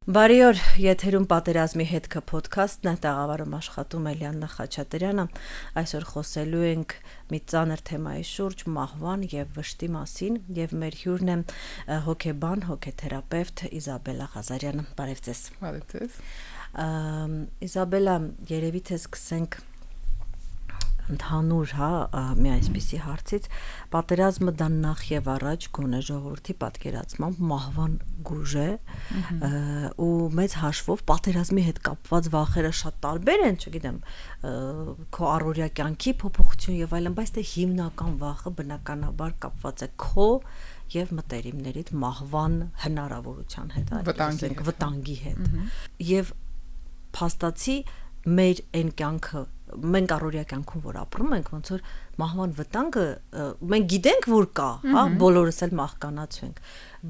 Բարի օր, եթերում պատերազմի հետքը ոդքասթն է, տաղավարում աշխատում Էլիանա Խաչատրյանը։ Այսօր խոսելու ենք մի ծանր թեմայի շուրջ մահվան եւ վշտի մասին եւ մեր հյուրն է հոգեբան, հոգեթերապևտ Իզաբելլա Ղազարյանը։ Բարև ձեզ։ Բարև ձեզ։ Իզաբելլա, երևի թե սկսենք ընդհանուր, մի այսպիսի հարցից, պատերազմը դա նախ եւ առաջ գոնե ժողովրդի պատկերացմամբ մահվան գուժ է, ու մեծ հաշվով պատերազմի հետ կապված վախերը շատ տարբեր են, չգիտեմ, քո առօրյա կյանքի փոփոխություն եւ այլն, բայց դե հիմնական վախը բնականաբար կապված է քո եւ մտերիմներիդ մահվան հնարավորության հետ, վտանգի հետ։ Եվ փաստացի մեր այն կյանքը, մենք առօրյա կյանքում որ ապրում ենք, ոնց որ մահվան վտանգը մենք գիտենք որ կա, բոլորս էլ մահկանաց ենք,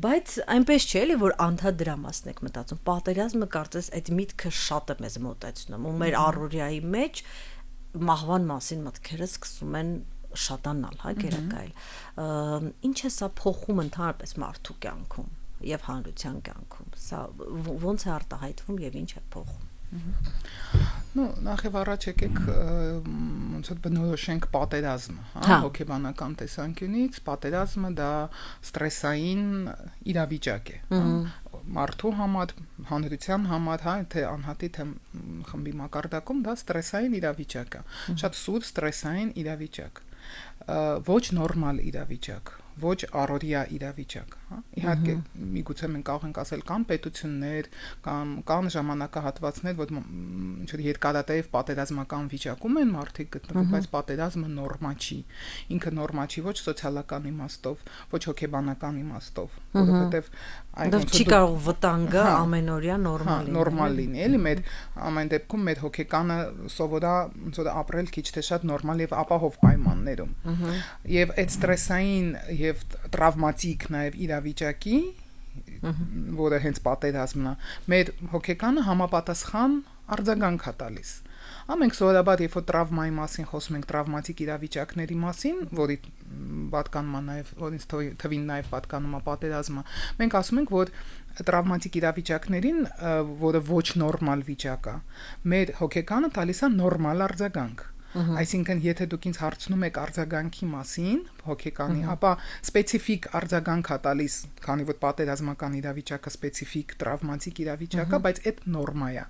բայց այնպես չէ էլի որ անդադ դրա մասն եք մտածում։ Պատերազմը կարծես այդ միտքը շատ է մեզ մոտեցնում, ու մեր առօրյայի մեջ մահվան մասին մտքերը սկսում են շատանալ, գերակայել։ Ինչ է սա փոխում ընդհանրապես մարդու կյանքում եւ հանրության կյանքում։ Սա ոնց է արտահայտվում եւ ինչ է փոխում։ Նախ եւ առաջ եկեք ոնց որ բնորոշենք պատերազմը, հոգեբանական տեսանկյունից պատերազմը դա ստրեսային իրավիճակ է, մարդու համար, հանրության համար, թե անհատի թե խմբի մակարդակում դա ստրեսային իրավիճակ է, շատ սուր ստրեսային իրավիճակ, ոչ նորմալ իրավիճակ, ոչ առօրյա իրավիճակ, Իհարկե, միգուցե մենք կարող ենք ասել կան պետություններ, կան ժամանակահատվածներ, որ ինչ-որ երկարատև պատերազմական վիճակում են մարդիկ գտնվում, բայց պատերազմը նորմա չի, ինքը նորմա չի ոչ սոցիալական իմաստով, ոչ հոգեբանական իմաստով, որովհետև չի կարող վտանգը ամենօրյա նորմալ լինի, էլի մեր ամեն դեպքում մեր հոգեկանը սովորա ոնց որ ապրել քիչ թե շատ նորմալ եւ ապահով պայմաններում։ Եվ այդ ստրեսային եւ տրավմատիկ նաեւ իրավիճակի, որը հենց պատերազմն է, մեր հոգեկանը համապատասխան արձագանք է տալիս։ Մենք սովորաբար երբ որ տրավմայի մասին խոսում ենք, տրավմատիկ իրավիճակների մասին, որի պատկանում է նաև, որ ինձ թվին նաև պատկանում է պատերազմը, մենք ասում ենք, որ տրավմատիկ իրավիճակներին, որը ոչ նորմալ վիճակ է, մեր հոգեկանը տալիս է նորմալ արձագանք։ Այսինքն, եթե դուք ինձ հարցնում եք արձագանքի մասին, հոգեկանի, ապա սպეციფიկ արձագանք է տալիս, քանի որ պատերազմական իրավիճակը սպეციფიկ տրավմատիկ իրավիճակ է, բայց այդ նորմա է։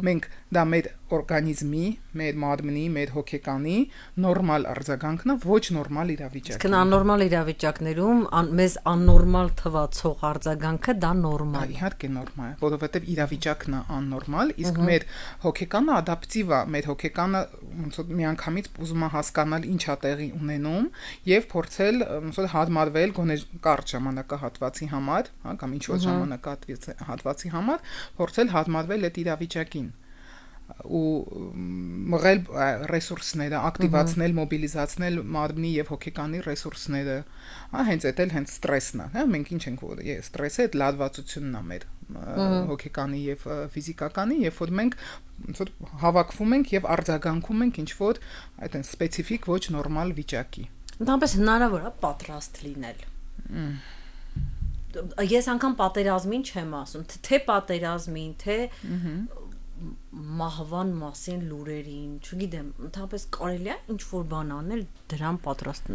Մենք դա մեր օրգանիզմի, մեր մարմնի, մեր հոգեկանի նորմալ արձագանքն է, ոչ նորմալ իրավիճակ։ Իսկ աննորմալ իրավիճակներում մեզ աննորմալ թվացող արձագանքը դա նորմալ է։ Իհարկե նորմալ է, որովհետև իրավիճակն է աննորմալ, իսկ մեր հոգեկանը ադապտիվ է, մեր հոգեկանը ոնց որ միանգամից ուզում է հասկանալ ինչ է տեղի ունենում եւ փորձել ոնց որ հարմարվել գոնե կարճ ժամանակահատվածի համար, կամ ինչ որ ժամանակահատվածի համար, փորձել հարմարվել այդ իրավիճակին ու մղել ռեսուրսները, ակտիվացնել, մոբիլիզացնել մարմնի եւ հոգեկանի ռեսուրսները, հենց այդ էլ հենց ստրեսն է, մենք ինչ ենք որ ստրեսը այդ լարվածությունն է մեր հոգեկանի եւ ֆիզիկականի, երբ որ մենք ոնց որ հավաքվում ենք եւ արձագանքում ենք ինչ որ այդ սպეციფიկ ոչ նորմալ վիճակի։ Ընդհանրապես հնարավոր է պատրաստ լինել։ Ես անգամ պատերազմին չեմ ասում, թե պատերազմին, թե մահվան մասին լուրերին, չգիտեմ, ընդհանրապես կարելի է ինչ-որ բան անել դրան պատրաստ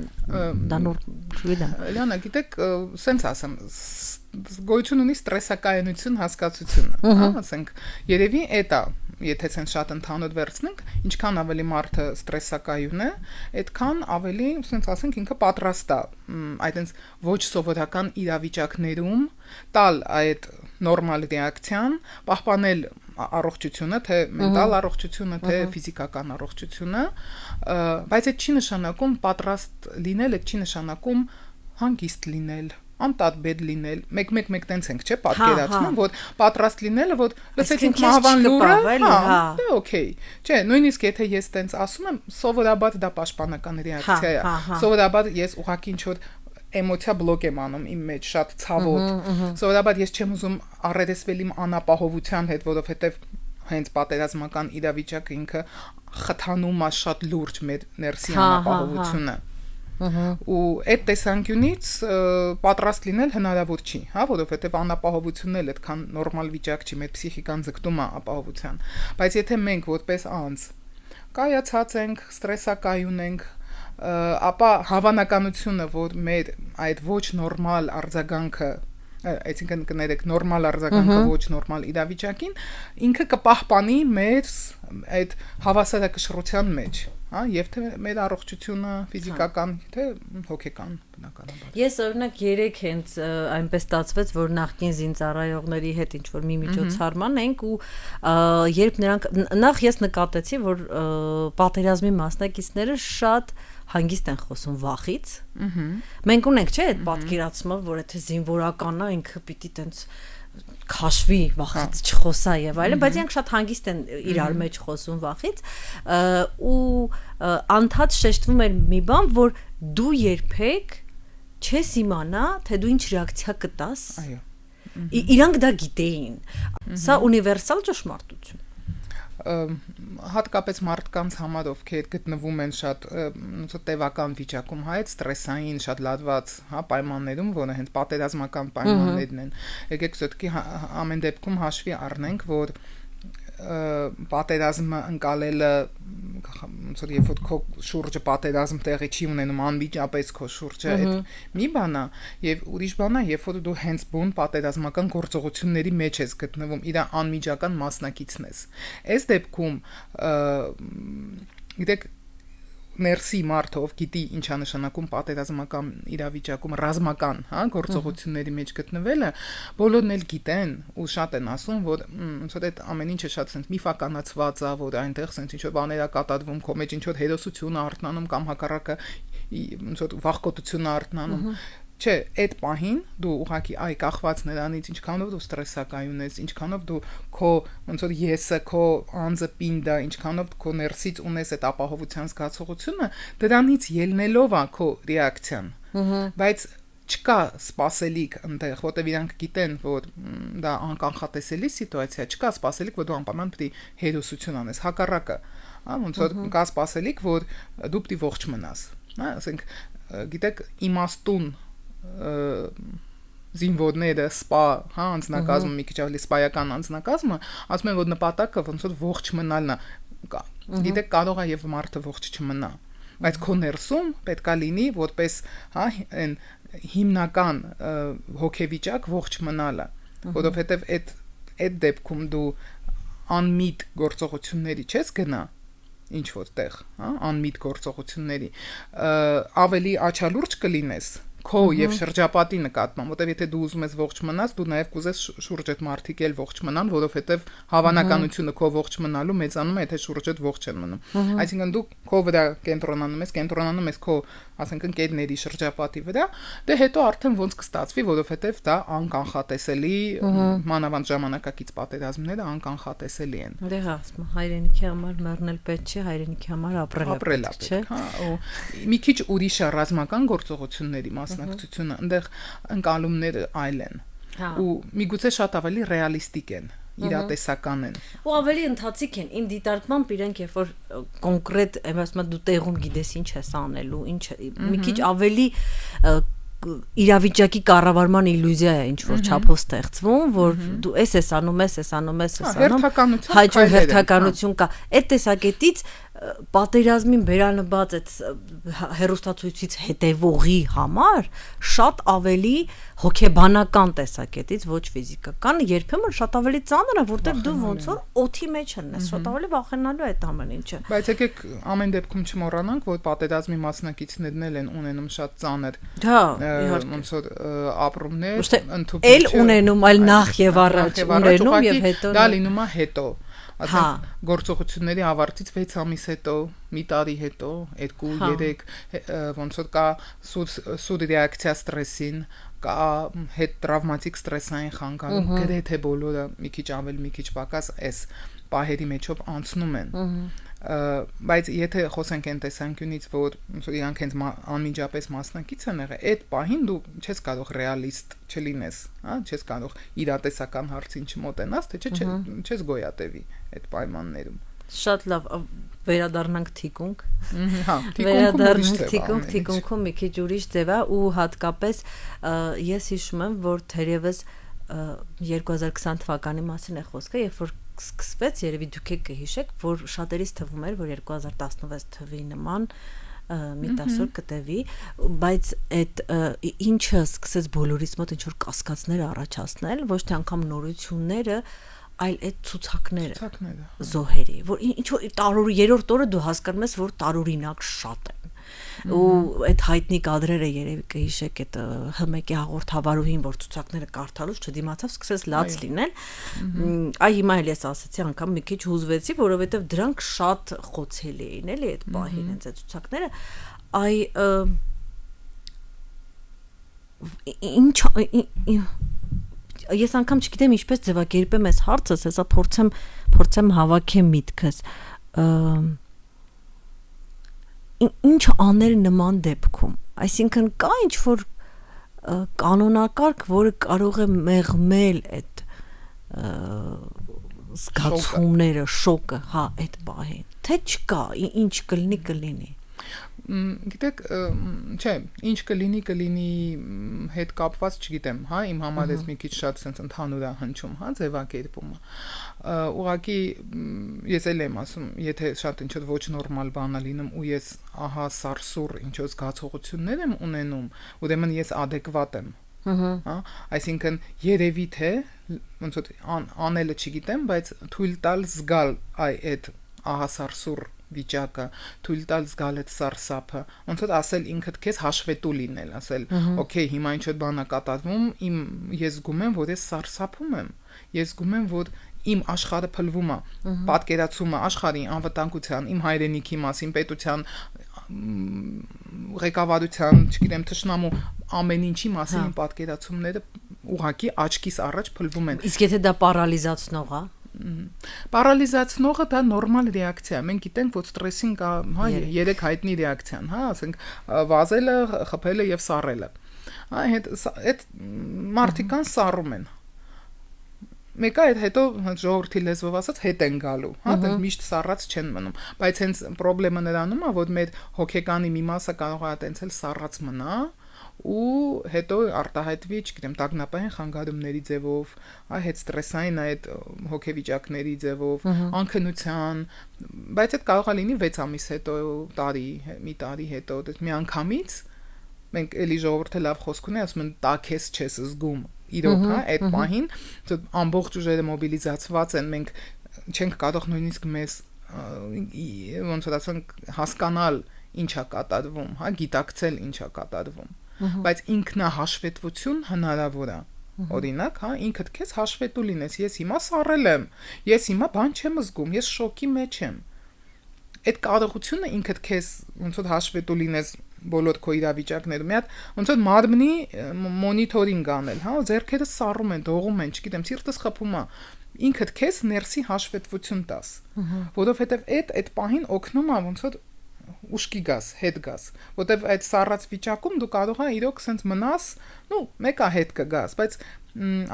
դա նոր, չգիտեմ։ Լիանա, գիտեք, սենց ասեմ, գոյություն ունի ստրեսակայունություն հասկացությունը, ասենք, երևի էդ է, եթե ցեն շատ ընդհանուր վերցնենք, ինչքան ավելի մարդը ստրեսակայուն է, այդքան ավելի, ասենք ասենք, ինքը պատրաստ է այդպես ոչ սովորական իրավիճակներում տալ այդ նորմալ ռեակցիան, պահպանել առողջությունը, թե մենտալ առողջությունը, թե ֆիզիկական առողջությունը, բայց այդ չի նշանակում պատրաստ լինել, այդ չի նշանակում հանգիստ լինել, անտարբեր լինել, մեկ տենց ենք, չէ՞, պատկերացնում, որ պատրաստ լինելը, որ լսեցինք մահվան լուրը, դե օքեյ, չէ, նույնիսկ եթե ես տենց ասում եմ, սովորաբար դա պաշտպանական ռեակցիա է, սովորաբար ես ուղղակի ինչ-որ էմոցիա բլոկ եմ անում իմ մեջ շատ ցավոտ, սովորաբար ես չեմ ուզում առերեսվել իմ անապահովության հետ, որովհետև հենց պատերազմական իրավիճակը ինքը խթանում է շատ լուրջ մեր ներսի անապահովությունը։ ու այդ տեսանկյունից պատրաստ լինել հնարավոր չի, հա, որովհետև անապահովությունն էլ այդքան նորմալ վիճակ չի, մեր պսիխիկան ձգտում է ապահովության, բայց եթե մենք որպես անձ կայացած ենք, ստրեսակայուն ենք, ապա հավանականությունը, որ մեր այդ ոչ նորմալ արձագանքը այսինքն կներեք նորմալ արձագանքը ոչ նորմալ իրավիճակին ինքը կպահպանի մեր այդ հավասարակշռության մեջ, հա, եւ թե մեր առողջությունը ֆիզիկական, թե հոգեկան բնականաբար։ Ես օրինակ 3 հենց այնպես ստացվեց, որ նախկին զինծառայողների հետ ինչ որ մի միջոցառման ենք ու երբ նրանք նախ ես նկատեցի, որ պատերազմի մասնակիցները շատ հանգիստ են խոսում վախից։ Մենք ունենք, չէ, այդ պատկերացումը, որ եթե զինվորականն է, ինքը պիտի տենց քաշվի վախից չխոսա եւ այլն, բայց իրենք շատ հանգիստ են իրար մեջ խոսում վախից ու անդադ շեշտվում էր մի բան, որ դու երբեք չես իմանա, թե դու ինչ ռեակցիա կտաս։ Այո։ Իրանք դա գիտեին։ Սա ունիվերսալ ճշմարտություն։ Հատկապես մարդկանց համար, ովքեր գտնվում են շատ տևական վիճակում, հա, այդ ստրեսային շատ լարված, հա, պայմաններում, որը հենց պատերազմական պայմաններն են։ Եկեք ցույցի ամեն դեպքում հաշվի առնենք, որ պատերազմը ընկալելը ոնց որ երբ որ քո շուրջը պատերազմ տեղի չի ունենում անմիջապես քո շուրջը այդ մի բան է եւ ուրիշ բան է երբ որ դու հենց բուն պատերազմական գործողությունների մեջ ես գտնվում իր անմիջական մասնակիցն ես այս դեպքում գիտեք ներսի մարդը ով գիտի ինչա նշանակում պատերազմական իրավիճակում ռազմական, հա, գործողությունների մեջ գտնվելը, բոլորն էլ գիտեն ու շատ են ասում, որ ոնց որ այդ ամեն ինչը շատ sense միֆականացված է, որ այնտեղ sense ինչ որ բաներ է կատարվում, քո մեջ ինչ որ հերոսություն է արթնանում կամ հակառակը ոնց որ վախկոտություն է արթնանում։ Չէ, այդ պահին դու ուղղակի այ կախված նրանից ինչքանով դու ստրեսակայուն ես, ինչքանով դու քո ոնց որ եսը, քո անձը պինդա, ինչքանով քո ներսից ունես այդ ապահովության զգացողությունը, դրանից ելնելով է քո ռեակցիան։ Բայց չկա սпасելիք այնտեղ, որտեղ իրանք գիտեն, որ դա անկանխատեսելի սիտուացիա, չկա սпасելիք, որ դու անպայման պետք է հերոսություն անես, հակառակը, հա, ոնց որ կա սпасելիք, որ դու պետք է ողջ մնաս, հա, ասենք, գիտեք, իմաստուն զինվորները սպա, հա, անձնակազմը մի քիչ ավելի սպայական անձնակազմը, ասում են որ նպատակը ոնց որ ողջ մնալն է։ Գիտեք, կարող է եւ մարդը ողջ չմնա, բայց քո ներսում պետքա լինի որպես, հա, այն հիմնական հոգեվիճակ ողջ մնալը, որովհետեւ այդ դեպքում դու անմիտ գործողությունների չես գնա ինչ որտեղ, հա, անմիտ գործողությունների ավելի աչալուրջ կլինես քո եւ շրջապատի նկատմամբ, որտեղ եթե դու ուզում ես ողջ մնաս, դու նաեւ կուզես շուրջդ մարդիկ էլ ողջ մնան, որովհետեւ հավանականությունը քո ողջ մնալու մեծանում է, եթե շուրջդ ողջ են մնում։ Այսինքն դու քո վրա կենտրոնանում ես քո, ասենք, ընկերների շրջապատի վրա, դե հետո արդեն ոնց կստացվի, որովհետեւ դա անկանխատեսելի, մանավանդ ժամանակակից պատերազմները անկանխատեսելի են։ Դե հա, հայրենիքի համար մեռնել պետք չէ, հայրենիքի համար ապրել պետք չէ։ Հա, ու մի քիչ ուրիշ է ռազմական գործողությունների մասնակցությունը, այնտեղ ընկալումները այլ են։ Ու միգուցե շատ ավելի ռեալիստիկ են, իրատեսական են։ Ու ավելի ընթացիկ են, իմ դիտարկմամբ իրենք երբ որ կոնկրետ, ասում դու տեղում գիտես ինչ ես անելու, ինչ մի քիչ ավելի իրավիճակի կառավարման իլյուզիա է ինչ որ չափով ստեղծվում, որ դու ես անում, հաջող հերթականություն կա։ Այդ տեսակետից պատերազմին բերանբաց այդ հերոստացույցից հետևողի համար շատ ավելի հոգեբանական տեսակետից, ոչ ֆիզիկական, երբեմն շատ ավելի ծանր է, որտեղ դու ոնց որ օթի մեջ ես, շատ ավելի վախենալու է այդ ամեն ինչը։ Բայց եկեք ամեն դեպքում չմոռանանք, որ պատերազմի մասնակիցներն են ունենում շատ ծանր ոնց որ ապրումներ, ընդհանուր էլ ունենում, այլ նախ եւ առաջ ունենում եւ հետո դա լինում է հետո ասենք գործողությունների ավարտից 6 ամիս հետո, մի տարի հետո, 2-3 ոնց որ կա սուր ռեակցիա ստրեսին, կա հետ տրավմատիկ ստրեսային խանգարում, գրեթե բոլորը մի քիչ ավել, մի քիչ պակաս այս պահերի մեջով անցնում են։ Բայց եթե խոսենք այն տեսանկյունից, որ իրանք հենց անմիջապես մասնակից են եղել, այդ պահին դու չես կարող ռեալիստ չլինես, հա, չես կարող իրատեսական հարցին չմոտենաս, թե չես գոյատևի այդ պայմաններում։ Շատ լավ, վերադառնանք թիկունք։ Հա, Թիկունքում մի քիչ ուրիշ ձև է ու հատկապես ես հիշում եմ, որ թերևս 2020 թվականի մասին է խոսքը, երբ որ սկսվեց, երևի դուք եք կհիշեք, որ շատերից թվում էր, որ 2016 թվի նման մի տասոր կտևի, բայց այդ ինչը սկսեց բոլորիս մոտ ինչ որ կասկածներ առաջացնել, ոչ թե անգամ նորությունները, այլ այդ ցուցակները զոհերի, որ ինչ որ տարօրի երրորդ օրը դու հասկանում ես, որ տարօրինակ շատ են։ Ու այդ հայտնի կադրերը երևի կհիշեք այդ ՀՄԿ-ի հաղորդավարուհին, որ ցուցակները կարդալուց չդիմացավ, սկսեց լաց լինել։ Այ հիմա էլ ես ասացի, անգամ մի քիչ հուզվեցի, որովհետև դրանք շատ խոցելի էին, էլի այդ պահին հենց այդ ցուցակները։ Այ ինչ ես անգամ չգիտեմ ինչպես ձևակերպեմ այս հարցը, հեսա փորձեմ հավաքեմ միտքս։ Ինչ անել նման դեպքում, այսինքն կա ինչ որ կանոնակարգ, որը կարող է մեղմել այդ զգացումները, շոկը, հա, այդ պահին, թե չկա, ինչ կլինի։ Գիտեք, չէ, ինչ կլինի հետ կապված չգիտեմ, հա, իմ համար էս մի քիչ շատ sense ընդհանուր է հնչում, հա, ձևակերպումը։ Ուղղակի ես էլ եմ ասում, եթե շատ ինչ-որ ոչ նորմալ բան լինում ու ես ահա սարսուռ ինչ-որ զգացողություններ եմ ունենում, ուրեմն ես adekvat եմ։ Հա, այսինքն երևի թե ոնց որ անելը չգիտեմ, բայց թույլ տալ զգալ այդ ահա սարսուռ վիճակը, թույլ տալ զգալ այդ սարսափը, ոնց որ ասել ինքդ քեզ հաշվետու լինել, ասել, օքեյ, հիմա ինչ-որ բան է կատարվում, ես զգում եմ, որ ես սարսափում եմ, ես զգում եմ, որ իմ աշխարհը փլվում է, պատկերացումը աշխարհի անվտանգության, իմ հայրենիքի մասին, պետության, ղեկավարության, չգիտեմ, թշնամու ամեն ինչի մասին իմ պատկերացումները ուղղակի աչքիս առաջ փլվում են։ Իսկ եթե դա պարալիզացնող է, Պարալիզացնողը դա նորմալ ռեակցիա է։ Մենք գիտենք, որ ստրեսին կա, հա, 3 հայտնի ռեակցիան, հա, ասենք վազելը, խփելը եւ սառելը։ Այդ մարդիկան սառում են։ Մեկը այդ հետո ժողովրդի լեզվով ասած հետ են գալու, հա, դա միշտ սառած չեն մնում, բայց հենց խնդրումը նրանում է, որ մեր հոգեկանի մի մասը կարող է այտենց էլ սառած մնա ու հետո արտահայտվի, չգիտեմ, տագնապային խանգարումների ձևով, այդ ստրեսային այդ հոգեվիճակների ձևով, անքնության, բայց այդ կարող է լինի 6 ամիս հետո, մի տարի հետո, մի անգամից մենք էլի ժողովուրդը լավ խոսք ունի, ասում են տաքես չես զգում, իրոք, հա, այդ պահին, ամբողջ ուժերը մոբիլիզացված են, մենք չենք կարող նույնիսկ մեզ ոնց որ ասենք հասկանալ ինչա կատարվում, հա, գիտակցել ինչա կատարվում, բայց ինքնահաշվետվություն հնարավոր է։ Օրինակ, հա, ինքդ քեզ հաշվետու լինես, ես հիմա սառել եմ, ես հիմա բան չեմ զգում, ես շոկի մեջ եմ։ Այդ կարողությունը ինքդ քեզ ոնց որ հաշվետու լինես բոլոր քո իրավիճակներում, մի հատ ոնց որ մարմնի մոնիթորինգ անել, հա, ձեռքերը սառում են, դողում են, չգիտեմ, սիրտս խփում է, ինքդ քեզ ներսի հաշվետվություն տաս, որովհետև այդ պահին օգնում է ոնց որ ուշքի գաս, հետ գաս, որտեվ այդ սառած վիճակում դու կարող ես իրոք սենց մնաս, մեկա հետ կգաս, բայց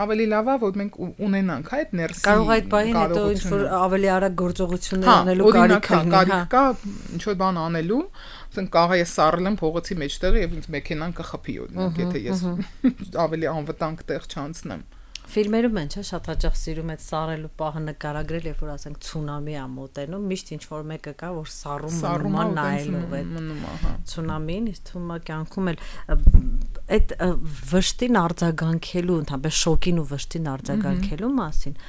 ավելի լավ է, որ մենք ունենանք այդ ներսի կարող այդ բանին հետո ինչ որ ավելի արագ գործողություններ անելու կարիք կա, ինչ որ բան անելու, ասենք կարող ես սառել եմ փողոցի մեջտեղը եւ ինձ մեքենան կխփի, օրինակ, եթե ես ավելի անվտանգ տեղ չանցնեմ։ Ֆիլմերում են, չէ, շատ հաճախ սիրում այդ սառելու պահը նկարագրել, երբ որ ասենք ցունամի է մոտենում, միշտ ինչ որ մեկը կա, որ սառում է նայելով այդ ցունամին, իսկ թվում է կյանքում էլ այդ վշտին արձագանքելու, ընդհանրապես շոկին ու վշտին արձագանքելու մասին,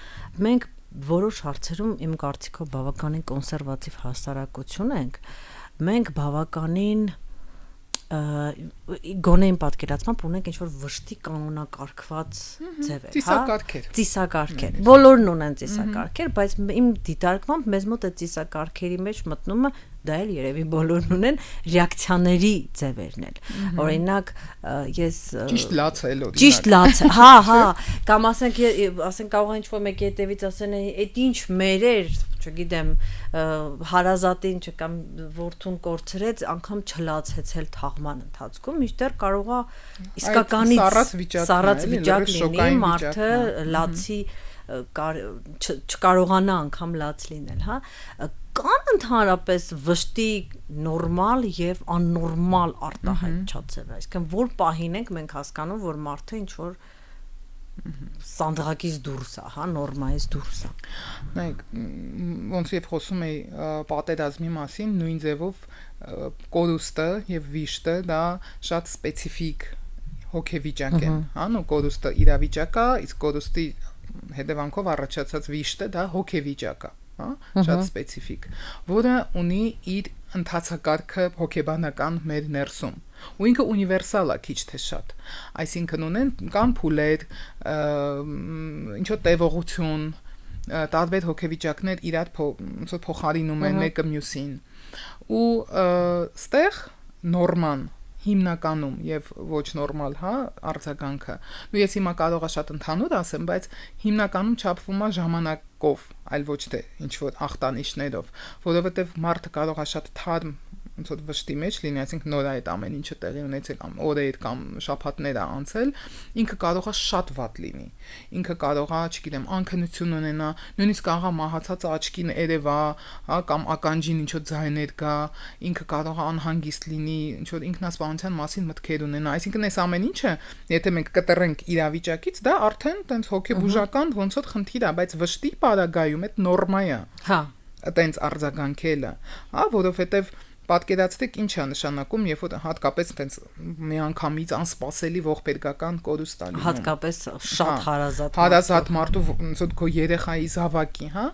մենք որոշ հարցերում իմ կարծիքով բավականին կոնսերվատիվ հասարակություն ենք, մենք բավականին գոնե իմ պատկերացմամբ ունենք ինչ-որ վշտի կանոնակարգված ձևեր, հա, ծիսակարգեր, բոլորն ունեն ծիսակարգեր, բայց իմ դիտարկմամբ մեզ մոտ այդ ծիսակարգերի մեջ մտնումը դա էլ երևի բոլորն ունեն ռեակցիաների ձևերն էլ։ Օրինակ, ես ճիշտ լացել, ճիշտ լաց, հա, կամ ասենք կարող է ինչ-որ մեկի հետևից ասեն, այդ ինչ մերեր, չգիտեմ, հարազատին կամ որդուն կորցրեց, անգամ չլացեցել թաղման ընթացքում, միշտեր կարող է իսկականից սառած վիճակ լինի, մարդը լացի չկարողանա անգամ լաց լինել, հա, կան ընդհանրապես վշտի նորմալ եւ աննորմալ արտահայտչացել, այսինքն որ պահին ենք մենք հասկանում, որ մարդը ինչ որ սանդղակից դուրս է, հա, նորմայից դուրս է։ Նայեք, ոնց եւ խոսում էի պատերազմի մասին, նույն ձևով կորուստը եւ վիշտը դա շատ սպეციფიկ հոգեվիճակ են, հա, նո կորուստը իրավիճակ է, իսկ կորուստի հետևանքով առաջացած վիշտը դա հոգեվիճակ է, հա, շատ սպეციფიկ, որը ունի իր ընթացակարգը հոգեբանական մեր ներսում ու ինքը ունիվերսալ է քիչ թե շատ, այսինքն ունեն կան փուլեր, ինչ որ տևողություն, տարբեր հոգեվիճակներ իրար փոխարինում են մեկը մյուսին ու ստեղ նորման հիմնականում եւ ոչ նորմալ, հա, արձագանքը։ Ու ես հիմա կարող եմ շատ ընդհանուր ասեմ, բայց հիմնականում չափվում է ժամանակով, այլ ոչ թե ինչ որ ախտանիշներով, որովհետեւ մարդը կարող է շատ թարմ ոնց որ վշտի մեջ լինի, այսինքն նոր այդ ամեն ինչը տեղի ունեցել կամ օրեր կամ շաբաթներ է անցել, ինքը կարող է շատ վատ լինի։ Ինքը կարող է, չգիտեմ, անքնություն ունենա, նույնիսկ կարող է մահացած աչքին երևա, հա, կամ ականջին ինչ որ ձայներ գա, ինքը կարող է անհանգիստ լինի, ինչ որ ինքնասպանության մասին մտքեր ունենա։ Այսինքն այս ամեն ինչը, եթե մենք կտրենք իրավիճակից, դա արդեն տենց հոգեբուժական ոնց որ խնդիր է, բայց վշտի պարագայում այդ նորմա է։ Հա, տենց արձագանքելը, հա, որովհետեւ պատկերացրեք ինչ է նշանակում, երբ որ հատկապես տենց միանգամից անսպասելի ողբերգական կորուստ ալի։ Հատկապես շատ հարազատ մարդու ոնց որ քո երեխայի զավակի, հա,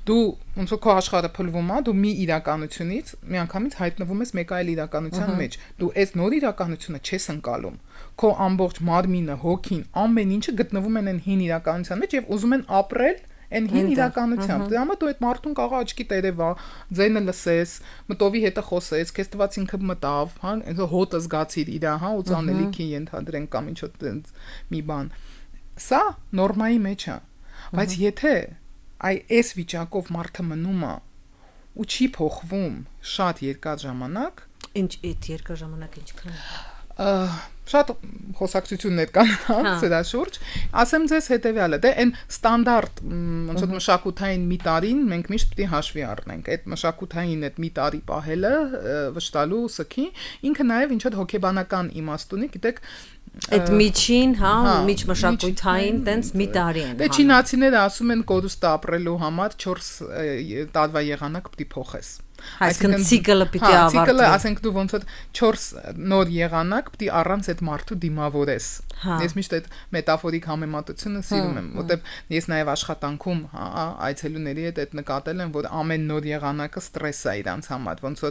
դու ոնց որ քո աշխարհը փլվում է, դու մի իրականությունից միանգամից հայտնվում ես մեկ այլ իրականության մեջ։ Դու այս նոր իրականությունը չես ընկալում։ Քո ամբողջ մարմինը, հոգին, ամեն ինչը գտնվում են հին իրականության մեջ եւ ուզում են ապրել Այն հին իրականությամբ, դրա համար դու այդ մարդուն կարող աչքի տերևա, ձայնը լսես, մտովի հետը խոսես, քեզ տված ինքը մտավ, հա, հոտը զգացիր իր, հա, ու ցանելիքի ենթադրենք կամ ինչ որ մի բան։ Սա նորմայի մեջ է։ Բայց եթե այս վիճակով մարդը մնում է ու չի փոխվում շատ երկար ժամանակ, ինչ այդ երկար ժամանակ ինչքան շատ խոսակցություններ կան, հա, սրա շուրջ, ասեմ ձեզ հետեւյալը, դե այն ստանդարտ ոնց որ մշակութային մի տարին մենք միշտ պետք է հաշվի առնենք, այդ մշակութային այդ մի տարի պահելը վշտալու սքի, ինքը նաև ինչ որ հոգեբանական իմաստ ունի, գիտեք, այդ միջին, հա, միջմշակութային տենց մի տարի են։ Դե չինացիները ասում են կորուստը ապրելու համար 4 տարվա եղանակ պետք է փոխես։ Այսինքն ցիկլը պիտի ավարտվի։ Ցիկլը, ասենք դու ոնց որ 4 նոր եղանակ պետք է առանց այդ մարդու դիմավորես։ Ես միշտ այդ մետաֆորիկ համեմատությունը սիրում եմ, որտեվ ես նաև աշխատանքում, հա, այցելուների հետ այդ նկատել եմ, որ ամեն նոր եղանակը ստրես է իրանց համար, ոնց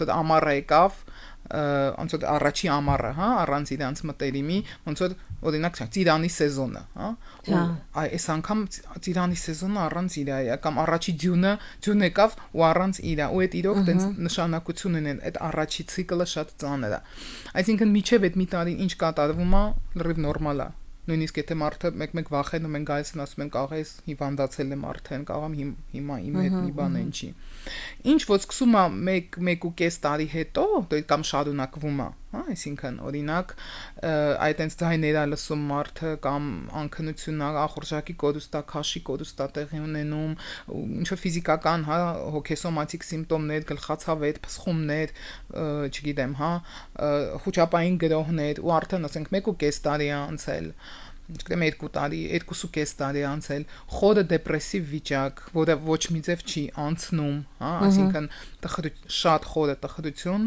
որ ամառը եկավ, ոնց որ առաջի ամառը, հա, առանց իրանց մտերիմի, ոնց որ օրինակ ծիրանի սեզոնը, հա, ու այս անգամ ծիրանի սեզոնը առանց իր է, կամ առաջի ձյուն եկավ ու առանց իր, ու այդ իրոք տենց նշանակություն ունեն, այդ առաջի ցիկլը շատ ծանր է։ Այսինքն միջև այդ մի տարին ինչ կատարվում է, լրիվ նորմալ է։ Նույնիսկ եթե մարդը մեկ վախենում են գալիս են ասում են կարող է հիվանդացել եմ արդեն, կարող եմ հիմա իմ հետ մի բան ինչի։ Ինչ որ սկսում է 1.5 տարի հետո, կամ շարունակվում է, հա, այսինքն օրինակ այդ այնց ձայները լսում մարդը կամ անքնություն, ախորժակի կորուստա, քաշի կորուստա տեղի ունենում, ինչ որ ֆիզիկական, հա, հոգեսոմատիկ սիմպտոմներ, գլխացավետ, փսխումներ, չգիտեմ, հա, խոճապային գրոհներ ու արդեն ասենք 1.5 տարի է անցել, չգիտեմ 2 տարի, 2.5 տարի անցել, խորը դեպրեսիվ վիճակ, որը ոչ մի ձև չի անցնում, հա, այսինքն շատ խորը տխրություն,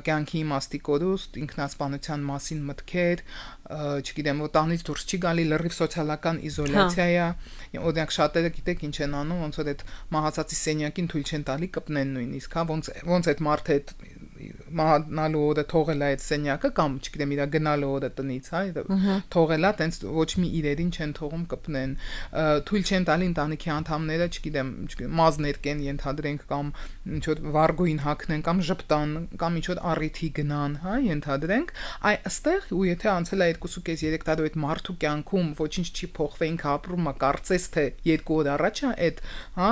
կյանքի իմաստի կորուստ, ինքնասպանության մասին մտքեր, չգիտեմ, տանից դուրս չի գալի, լրիվ սոցիալական իզոլյացիա է, օրինակ շատերը գիտեք ինչ են անում, ոնց որ այդ մահացածի սենյակին թույլ չեն տալի կպնեն նույնիսկ, հա, ոնց այդ մարդը այդ մահանալու օրը թողել է այդ սենյակը կամ չգիտեմ իր գնալու օրը տնից, հա, թողել է, տենց ոչ մի իրերին չեն թողում կպնեն, թույլ չեն տալի ընտանիքի անդամները, չգիտեմ, մազներ կեն ենթադրենք կամ ինչ որ վարգոին հագնեն կամ ժպտան կամ ինչ որ առիթի գնան, հա, ենթադրենք, այստեղ ու եթե անցել է 2.5-3 տարի այդ մարդու կյանքում ոչինչ չի փոխվել, ինքը ապրում է, կարծես թե 2 օր առաջ է այդ, հա,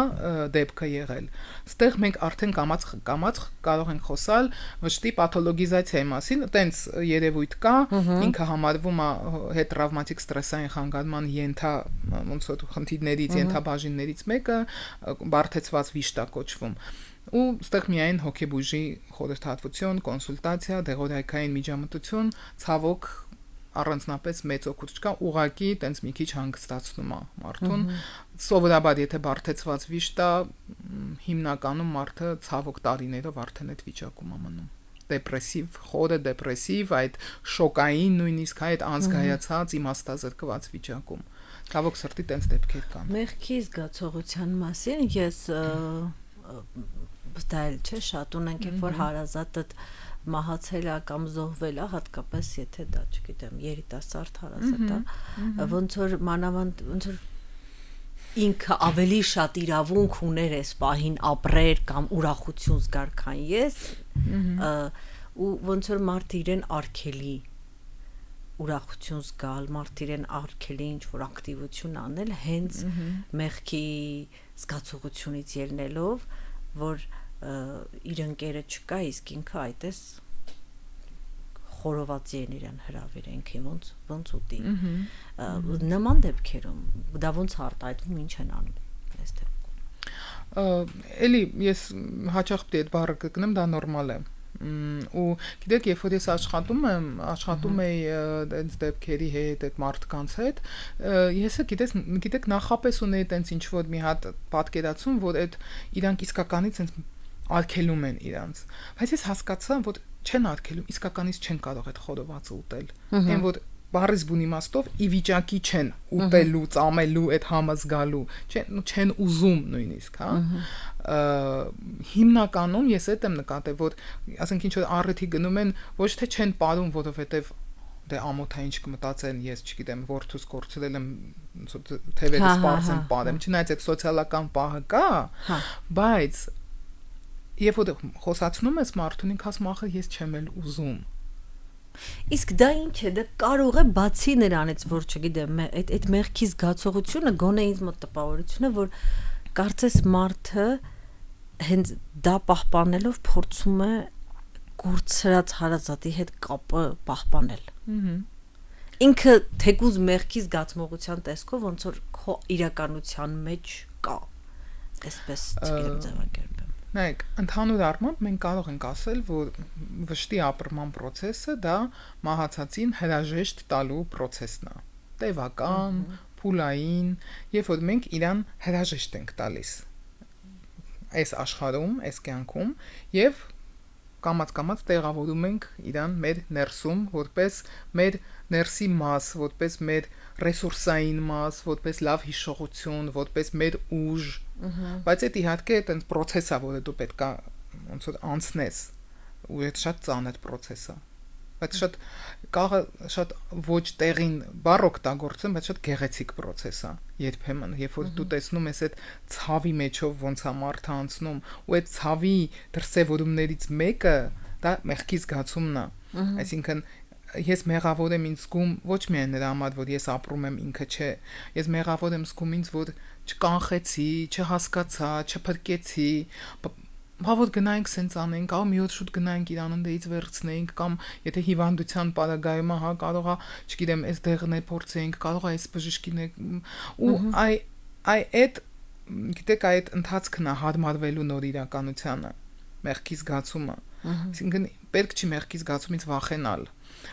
դեպքը եղել։ Այստեղ մենք արդեն կամաց կարող ենք խոսալ վշտի պաթոլոգիզացիայի մասին, տենց երևույթ կա, ինքը համարվում է հետտրավմատիկ ստրեսային խանգարման ոնց որ խնդիրներից, ենթաբաժիններից մեկը, բարդեցված վիշտ է կոչվում։ Ու ստեղ միայն հոգեբույժի խորհրդատվություն, կոնսուլտացիա, դեղորայքային միջամտություն, ցավոք առանձնապես մեծ օգուտ չկա, ուղղակի տենց մի քիչ հանգստացնում է մարդուն։ Սովորաբար եթե բարդեցված վիշտ է, հիմնականում մարդը ցավոք տարիներով արդեն այդ վիճակում է մնում։ Դեպրեսիվ, խորը դեպրեսիվ, այդ շոկային նույնիսկ այդ անզգայացած իմաստազրկված վիճակում։ Ցավոք սրտի տենց դեպքեր կան։ Մեղքի զգացողության մասին ես վստահ չէ, շատ ունենք, որ հարազատդ մահացել է կամ զոհվել է, հատկապես եթե դա, չգիտեմ, երիտասարդ հարազատ է, ոնց որ մանավանդ ոնց որ ինքը ավելի շատ իրավունք ուներ այս պահին ապրեր կամ ուրախություն զգար, քան ես, ու ոնց որ մարդը իրեն արգելի ուրախություն զգալ, մարդը իրեն արգելի ինչ-որ ակտիվություն անել, հենց մեղքի զգացողությունից ելնելով, որ իր ընկերը չկա, իսկ ինքը այդպես խորովածի են իրեն հրավիրենք, ոնց ուտի։ Նման դեպքերում դա ոնց արտահայտվում, ինչ են անում այս դեպքում։ Էլի ես հաճախ պետք է այդ բառը կգնեմ, դա նորմալ է։ Ու գիտեք, երբ որ ես աշխատում էի այդ դեպքերի հետ, այդ մարդկանց հետ, ես գիտեք նախապես ունեի այտենց ինչ որ մի հատ պատկերացում, որ այդ իրանք իսկականից այնց արգելում են իրանց, բայց ես հասկացա, որ չեն արգելում, իսկականից չեն կարող այդ խորովածը ուտել, այն որ բառից բուն իմաստով ի վիճակի չեն ուտելու, ծամելու, այդ համը զգալու, չեն ուզում նույնիսկ, հա։ Հիմնականում ես այդ եմ նկատել, որ ասենք ինչ որ առիթի գնում են, ոչ թե չեն ապարում, որովհետև դե ամոթային չկմտածեն, ես չգիտեմ, որդուս կորցրել եմ, թևերս սպառս եմ ապարեմ, չնայած այդ սոցիալական պահը կա, բայց երբ որ խոսացնում ես մարդուն, ինքը ասում ախր ես չեմ էլ ուզում։ Իսկ դա ինչ է, դա կարող է բացի նրանից, որ չգիտեմ, այդ մեղքի զգացողությունը գոնե ինձ մոտ տպավորություն է, որ կարծես մարդը հենց դա պահպանելով փորձում է կորցրած հարազատի հետ կապը պահպանել։ Ինքը թեկուզ մեղքի զգացմողության տեսքով ոնց որ քո իրականության մեջ կա։ Այսպես չգիտեմ ձևակերպեմ։ Նայեք, ընդհանուր առմամբ մենք կարող ենք ասել, որ վշտի ապրման process-ը դա մահացածին հրաժեշտ տալու process-ն է։ Տևական, փուլային, երբ որ մենք իրան հրաժեշտ ենք տալիս այս աշխարհում, այս կյանքում եւ կամած տեղավորում ենք իրան մեր ներսում, որպես մեր ներսի մաս, որպես մեր ռեսուրսային մաս, որպես լավ հիշողություն, որպես մեր ուժ, բայց այդ իհարկե այդպես process-ը, որը դու պետքա ոնց որ անցնես, ու այդ շատ ծանր process է, բայց շատ ոչ տեղին բառ օգտագործեմ, բայց շատ գեղեցիկ process է, երբեմն, երբ որ դու տեսնում ես այդ ցավի մեջով ոնց է մարդը անցնում, ու այդ ցավի դրսևորումներից մեկը դա մեղքի զգացումն է, այսինքն ես մեղավոր եմ ինձ զգում ոչ միայն նրա համար, որ ես ապրում եմ, ինքը չէ, ես մեղավոր եմ զգում ինձ, որ չկանխեցի, չհասկացա, չփրկեցի, բավոտ գնայինք սենց անենք, ահա մի օր շուտ գնայինք իրան ընդեից վերցնեինք, կամ եթե հիվանդության պարագայում հա կարող է, չգիտեմ, այս դեղն է փորձեինք, կարող է այս բժշկին է, ու այդ գիտեք, այդ ընթացքն է հարմարվելու նոր իրականությանը, մեղքի զգացումը, այսինքն պետք չի մեղքի զգացումից վախենալ,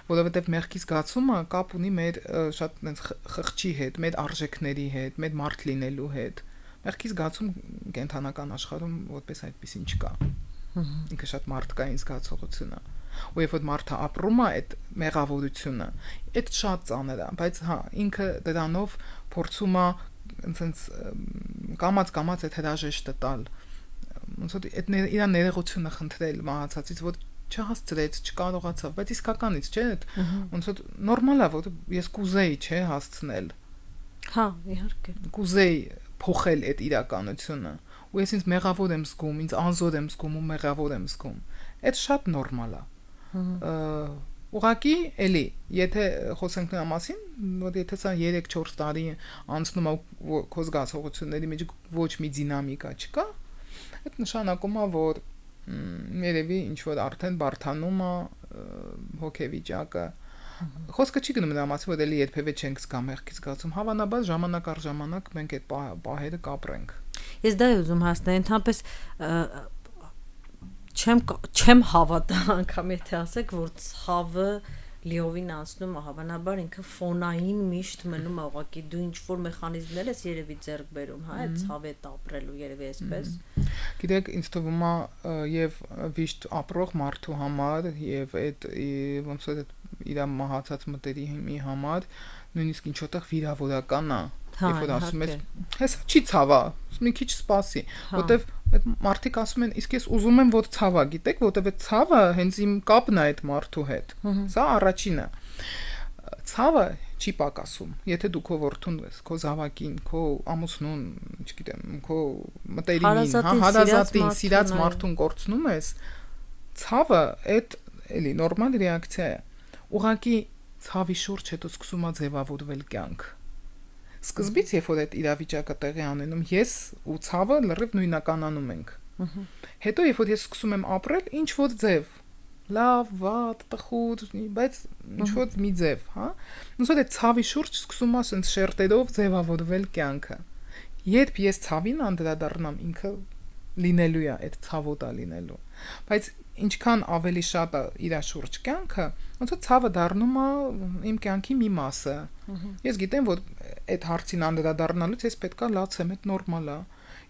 որովհետև մեղքի զգացումը կապ ունի մեր շատ այնց խղճի հետ, մեր արժեքների հետ, մեր մարդ լինելու հետ։ Մեղքի զգացում կենթանական աշխարհում որպես այդպեսին չկա։ Ինքը շատ մարդկային զգացողություն է։ Ու երբ որ մարդը ապրում է այդ մեղավորությունը, այդ շատ ծանր է, բայց հա, ինքը դրանով փորձում է այնց կամած այդ հրաժեշտը տալ։ Ոնց որ այդ իր ներողությունը խնդրել մահացածից, որ չհասցրեց, չկարողացավ, բայց իսկականից, չէ՞, ոնց որ նորմալ է, որ ես կուզեի, չէ, հասցնել։ Հա, իհարկե։ Կուզեի փոխել այդ իրականությունը, ու ես ինձ մեղավոր եմ զգում, ինձ անզոր եմ զգում ու մեղավոր եմ զգում։ Այդ շատ նորմալ է։ Ուղղակի էլի, եթե խոսենք նրա մասին, որ եթե սա 3-4 տարի անցնում է քո զգացողությունների մեջ ոչ մի դինամիկա չկա, այդ նշանակում է, որ երևի ինչ որ արդեն բարթանում է հոգեվիճակը խոսքը չի գնում նրա մասին որ էլի երբևէ չենք զգա մեղքից զգացում հավանաբար ժամանակ առ ժամանակ մենք այդ պահերը կապրենք ես դա ուզում հասնել ընդհանրապես չեմ հավատա անգամ եթե ասեք որ ցավը լիովին անցնում է հավանաբար ինքը ֆոնային միշտ մնում է ուղղակի դու ինչ որ մեխանիզմներ ես երևի ձեռք բերում հա այդ ցավետ ապրելու երևի այսպես գիտեք ինձ թվում է եւ վիշտ ապրող մարդու համար եւ այդ ոնց որ իր մահացած մտերի հիմի համար նույնիսկ ինչ որտեղ վիրավորական է երբ որ ասում ես հեսա չի ցավա մի քիչ սպասի որտեվ այդ մարդիկ ասում են իսկ ես ուզում եմ որ ցավա գիտեք որտեվ այդ ցավը հենց իմ կապն է այդ մարդու հետ սա առաջինը ցավը չի պակասում եթե դու քո որդուն ես քո զավակին քո ամուսնուն չգիտեմ քո մտերիմին հարազատին սիրած մարդուն կորցնում ես ցավը այդ էլի նորմալ ռեակցիա է ուղղակի ցավի շուրջ հետո սկսում է ձևավորվել կյանք սկզբից երբ որ այդ իրավիճակը տեղի անենում ես ու ցավը լրիվ նույնականանում ենք հետո երբ որ ես սկսում եմ ապրել ինչ որ ձև լավ վատ տխուր բայց ինչ որ մի ձև հա ոնց որ այդ ցավի շուրջ սկսում է ասենց շերտերով ձևավորվել կյանքը երբ ես ցավին անդրադառնամ ինքը լինելու է այդ ցավոտա լինելու բայց ինչքան ավելի շատ է իր շուրջ կյանքը ոնց որ ցավը դառնում է իմ կյանքի մի մասը ես գիտեմ որ այդ հարցին անդրադառնալուց ես պետքա լացեմ այդ նորմալ է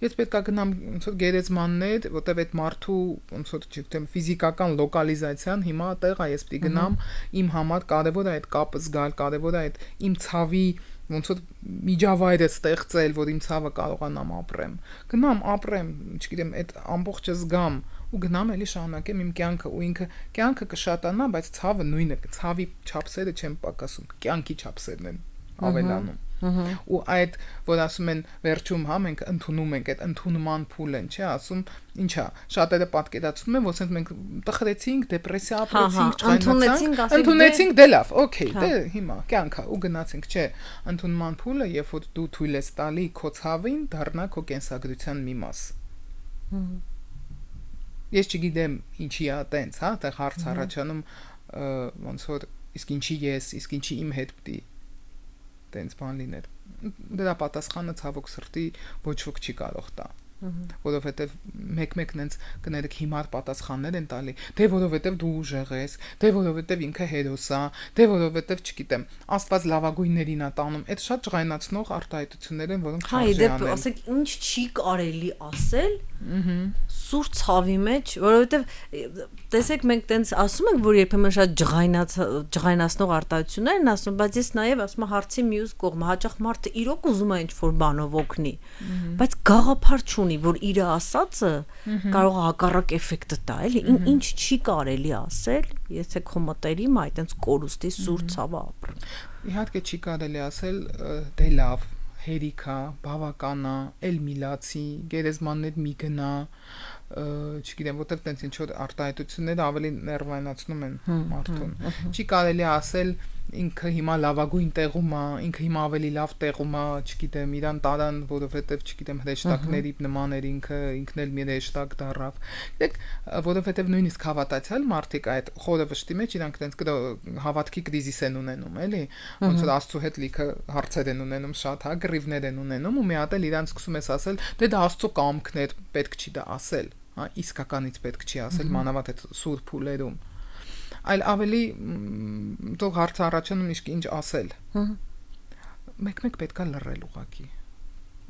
ես պետքա գնամ ոնց որ գերեզմաններ որտեվ այդ մարդու ոնց որ չգիտեմ ֆիզիկական լոկալիզացիան հիմա տեղ է ես պիտի գնամ իմ համար կարևոր է այդ կապը զգալ կարևոր է այդ իմ ցավի ոնց որ միջավայրը ստեղծել որ իմ ցավը կարողանամ ապրեմ գնամ ապրեմ չգիտեմ այդ ամբողջը զգամ ու գնամ էլի շարունակեմ իմ կյանքը ու ինքը կյանքը կշատանա բայց ցավը նույնը ցավի չափսերը չեն պակասում կյանքի չափսերն են ավելանում ու այդ որ ասում են վերջում հա մենք ընդունում ենք այդ ընդունման փուլն չէ ասում ինչա շատերը պատկերացնում են որ ասենք մենք տխրեցինք դեպրեսիա ապրեցինք ընդունեցինք դե լավ օքեյ դե հիմա կյանքա ու գնացինք չէ ընդունման փուլը երբ որ դու թույլ ես տալի քո ցավին դառնա քո կենսագրության մի մաս ես չգիտեմ ինչի է այտենց հա այդտեղ հարց առաջանում ոնց որ իսկ ինչի ես իսկ ինչի իմ հետ պիտի տենց բան լիներ դրա պատասխանը ցավոք սրտի ոչ ոք չի կարող տա որովհետև մեկ-մեկն հենց կներեք հիմար պատասխաններ են տալի դե որովհետև դու ուժեղ ես դե որովհետև ինքը հերոս է դե որովհետև չգիտեմ աստված լավագույններին է տանում այդ շատ ջղայնացնող արտահայտություններ են որոնք չարժի անել ասեք ինչ չի կարելի ասել սուր ցավի մեջ որովհետև տեսեք մենք տենց ասում ենք որ երբեմն շատ ջղայնացնող արտահայտություններ են ասում բայց ես նաև ասում եմ հարցի մյուս կողմը հաճախ մարդը իրոք ուզում է ինչ-որ բանով օգնի բայց գաղափար չունի որ իր ասածը կարող է հակառակ էֆեկտը տա էլի ինչ չի կարելի ասել եթե քո մտերիմ այ տենց կորուստի սուր ցավը ապրի իհարկե չի կարելի ասել դե լավ հերիքա բավականա էլ միլացի գերեզմաններ մի գնա չգիտեմ որտեղ տենց ինչ որ արտահայտությունները ավելի ներվայնացնում են մարդուն չի կարելի ասել ինքը հիմա լավագույն տեղում է ինքը հիմա ավելի լավ տեղում է չգիտեմ իրան տարան որովհետև չգիտեմ հեշտակների նման էր ինքն էլ մի հեշտակ դառավ գիտեք որովհետև նույնիսկ հավատացյալ մարդիկ այդ խորը վշտի մեջ իրանք տենց հավատքի կրիզիս են ունենում էլի ոնց որ Աստծո հետ լիքը հարցեր են ունենում շատ հա գրիվներ են ունենում ու մի հատ էլ իրան սկսում ես ասել դե դա Աստծո կամքն է պետք չի դա ասել հա իսկականից պետք չի ասել մանավանդ այդ սուր փուլերում այլ ավելի դող հարց առաջանում իսկ ինչ ասել մեկ-մեկ պետքա լռել ուղակի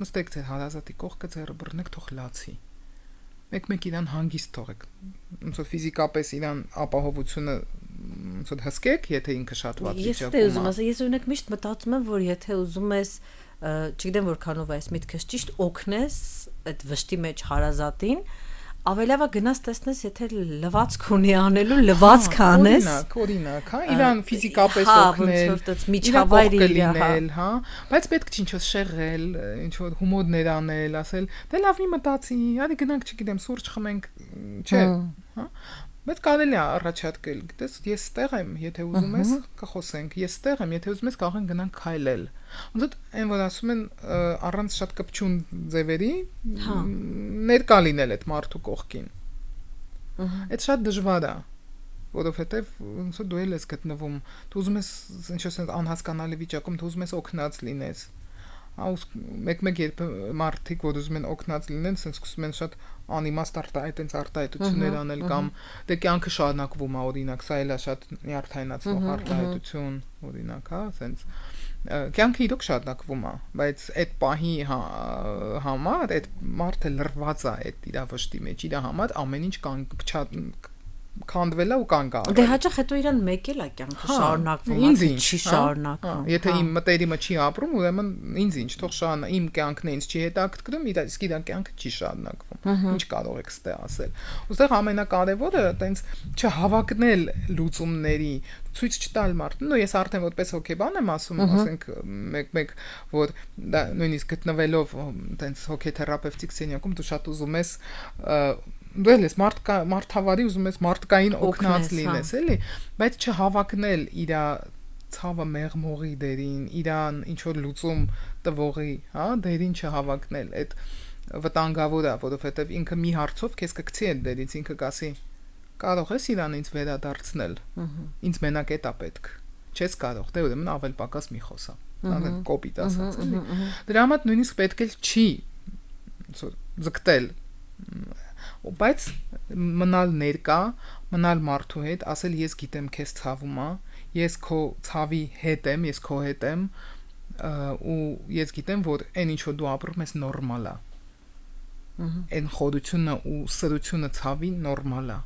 նստեք ձեր հարազատի կողքը ձերը բռնեք թող լացի մեկ-մեկ իրան հանգիստ թողեք ոնց որ ֆիզիկապես իրան ապահովությունը ոնց որ հսկեք եթե ինքը շատ վատ վիճակում է ես օրինակ միշտ մտածում եմ որ եթե ուզում ես չգիտեմ որքանով այս միտքս ճիշտ օգնես այդ վշտի մեջ հարազատին ավելավա գնաս տեսնես եթե լվացք ունի անելու լվացք անես օրինակ հա իրան ֆիզիկապես օգնել միջավայրի լինել հա բայց պետք չի ինչ-որ շեղել ինչ-որ հումորներ անել ասել դե լավ մի մտածի արի գնանք չգիտեմ սուրճ խմենք չէ հա բայց կարելի է առաջարկել գիտես ես ստեղ եմ եթե ուզում ես կխոսենք ես ստեղ եմ եթե ուզում ես կարող ենք գնանք քայլել ոնց այն որ ասում են առանց շատ կպչուն ձևերի ներկա լինել այդ մարդու կողքին Այդ շատ դժվար է, որովհետև ոնց որ դու ես գտնվում, դու ուզում ես ինչ-որ անհասկանալի վիճակում, դու ուզում ես օգնած լինես։ Մեկ երբ մարդիկ որ ուզում են օգնած լինեն, sense սկսում են շատ անիմաստ արտահայտություններ անել կամ դե կյանքը շարունակվում է, օրինակ, սա էլ է շատ նյարդայնացնող արտահայտություն, օրինակ, հա, sense կյանքը իրոք շարունակվում է, բայց այդ պահի համար այդ մարդը լրված է այդ իր վշտի մեջ, իր համար ամեն ինչ քանդվել է ու կանգ առել։ Դե հաճախ հետո իրան մեկ էլ է կյանքը շարունակվում, չի շարունակվում։ Եթե իմ մտերիմը չի ապրում, ուրեմն ինձ ինչ, թող շարունա, իմ կյանքն է ինձ չի հետաքրքրում, իսկ իր կյանքը չի շարունակվում։ Ինչ կարող եք ստե ասել։ Ոստեղ ամենակարևորը տենց չհավակնել լուծումների, ցույց չտալ մարդուն, ու ես արդեն որպես հոգեբան եմ ասում, ասենք մեկ որ դա նույնիսկ գտնվելով տենց հոգեթերապևտիկ սենյակում դու շատ ուզում ես դու ես մարդավարի ուզում ես մարդկային օգնած լինես, էլի, բայց չհավակնել իր ցավը մեղմողի դերին, իրան ինչ որ լուծում տվողի, հա, դերին չհավակնել, այդ վտանգավոր է, որովհետև ինքը մի հարցով քեզ կգցի այդ դերից, ինքը կասի կարող ես իրան ինձ վերադարձնել, ինձ մենակ էտա պետք, չես կարող, դե ուրեմն ավել պակաս մի խոսա, ասենք կոպիտ ասած, էլի, դրա համար նույնիսկ պետք է չի ձգտել, բայց մնալ ներկա, մնալ մարդու հետ, ասել ես գիտեմ քեզ ցավում է, ես քո ցավի հետ եմ, ես քո հետ եմ, ու ես գիտեմ որ այն ինչ որ դու ապրում ես նորմալ է։ Այն խորությունը ու սրությունը ցավի նորմալ է։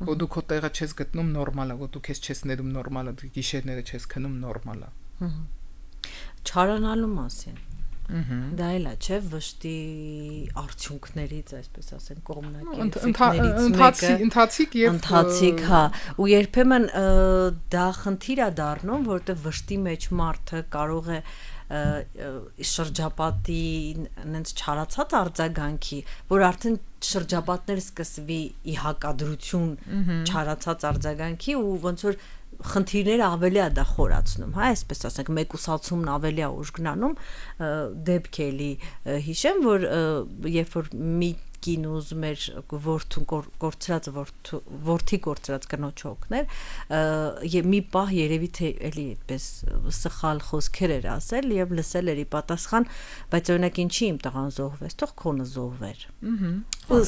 Որ դու քո տեղը չես գտնում նորմալ է, որ դու քեզ չես ներում նորմալ է, գիշերները չես քնում նորմալ է։ Չարանալու մասին։ Դա էլ է, չէ, վշտի արդյունքներից, այսպես ասենք, կողմնակի էֆեկտներից մեկը ընթացիկ, հա, ու երբեմն դա խնդիր է դառնում, որովհետև վշտի մեջ մարդը կարող է շրջապատի նենց չարացած արձագանքի, որ արդեն շրջապատներ սկսվի ի հակադրություն չարացած արձագանքի ու ոնց որ խնդիրները ավելի է դա խորացնում, հա, այսպես ասենք, մեկուսացումն ավելի է ուժգնանում, դեպք էլի հիշեմ, որ երբ որ մի կին ուզում էր որդուն կորցրած որդի կորցրած կնոջ օգնել, մի պահ երևի թե էլի այդպես սխալ խոսքեր էր ասել եւ լսել էի պատասխան, բայց օրինակ ինչի իմ տղան զոհվեց, թող քոնը զոհվեր։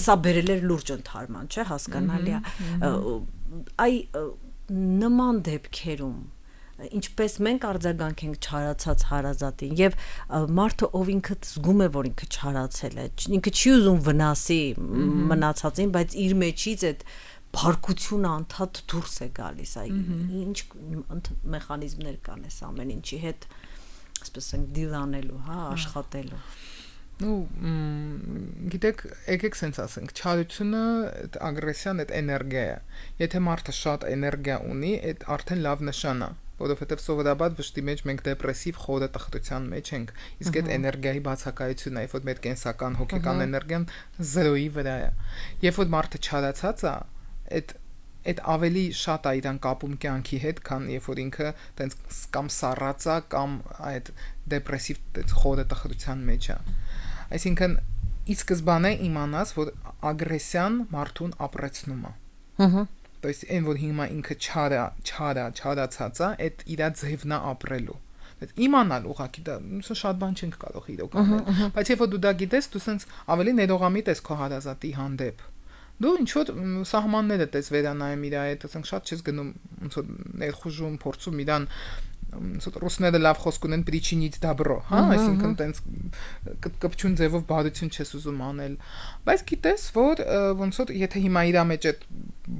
Սա բերել էր լուրջ ընդհարման, չէ, հասկանալի է։ Նման դեպքերում ինչպես մենք արձագանք ենք չարացած հարազատին եւ մարդը ով ինքը զգում է որ ինքը չարացել է ինքը չի ուզում վնասի մնացածին բայց իր մեջից այդ փառքությունը անդադ դուրս է գալիս այ ինչ մեխանիզմներ կան այս ամեն ինչի հետ ասես ենք դիլ անելու հա աշխատելու Ну, գիտեք, եկեք sense ասենք, չարությունը, այդ ագրեսիան, այդ էներգիա է։ Եթե մարդը շատ էներգիա ունի, այդ արդեն լավ նշան է, որովհետև սովորաբար վշտի մեջ մենք դեպրեսիվ խորը տխտության մեջ ենք, իսկ այդ էներգիայի բացակայությունն է, որ մեր կենսական հոգեկան էներգիան 0-ի վրա է։ Երբ որ մարդը չարացած է, այդ ավելի շատ է իրան կապում կյանքի հետ, քան երբ որ ինքը տենց կամ սառած է կամ այդ դեպրեսիվ խորը տխրության մեջ է։ Այսինքն ի սկզբանե իմանաս, որ ագրեսիան մարդուն ապրեցնում է։ То есть այն որ հիմա ինքը չարացած է, այդ իր ձևն է ապրելու։ Իմանալ ուղղակի դա շատ բան չենք կարող իրոք անել, բայց երբ որ դու դա գիտես, դու սենց ավելի ներողամիտ ես քո հարազատի հանդեպ։ Դու ինչ որ սահմանները տես վերանայում իր այդ, ասենք շատ չես գնում ոնց որ ներխուժում, փորձում իրան ոնց որ ռուսները լավ խոսք ունեն причинить добро, հա, այսինքն տենց կպչուն ձևով բարություն չես ուզում անել, բայց գիտես որ ոնց որ եթե հիմա իր մեջ այդ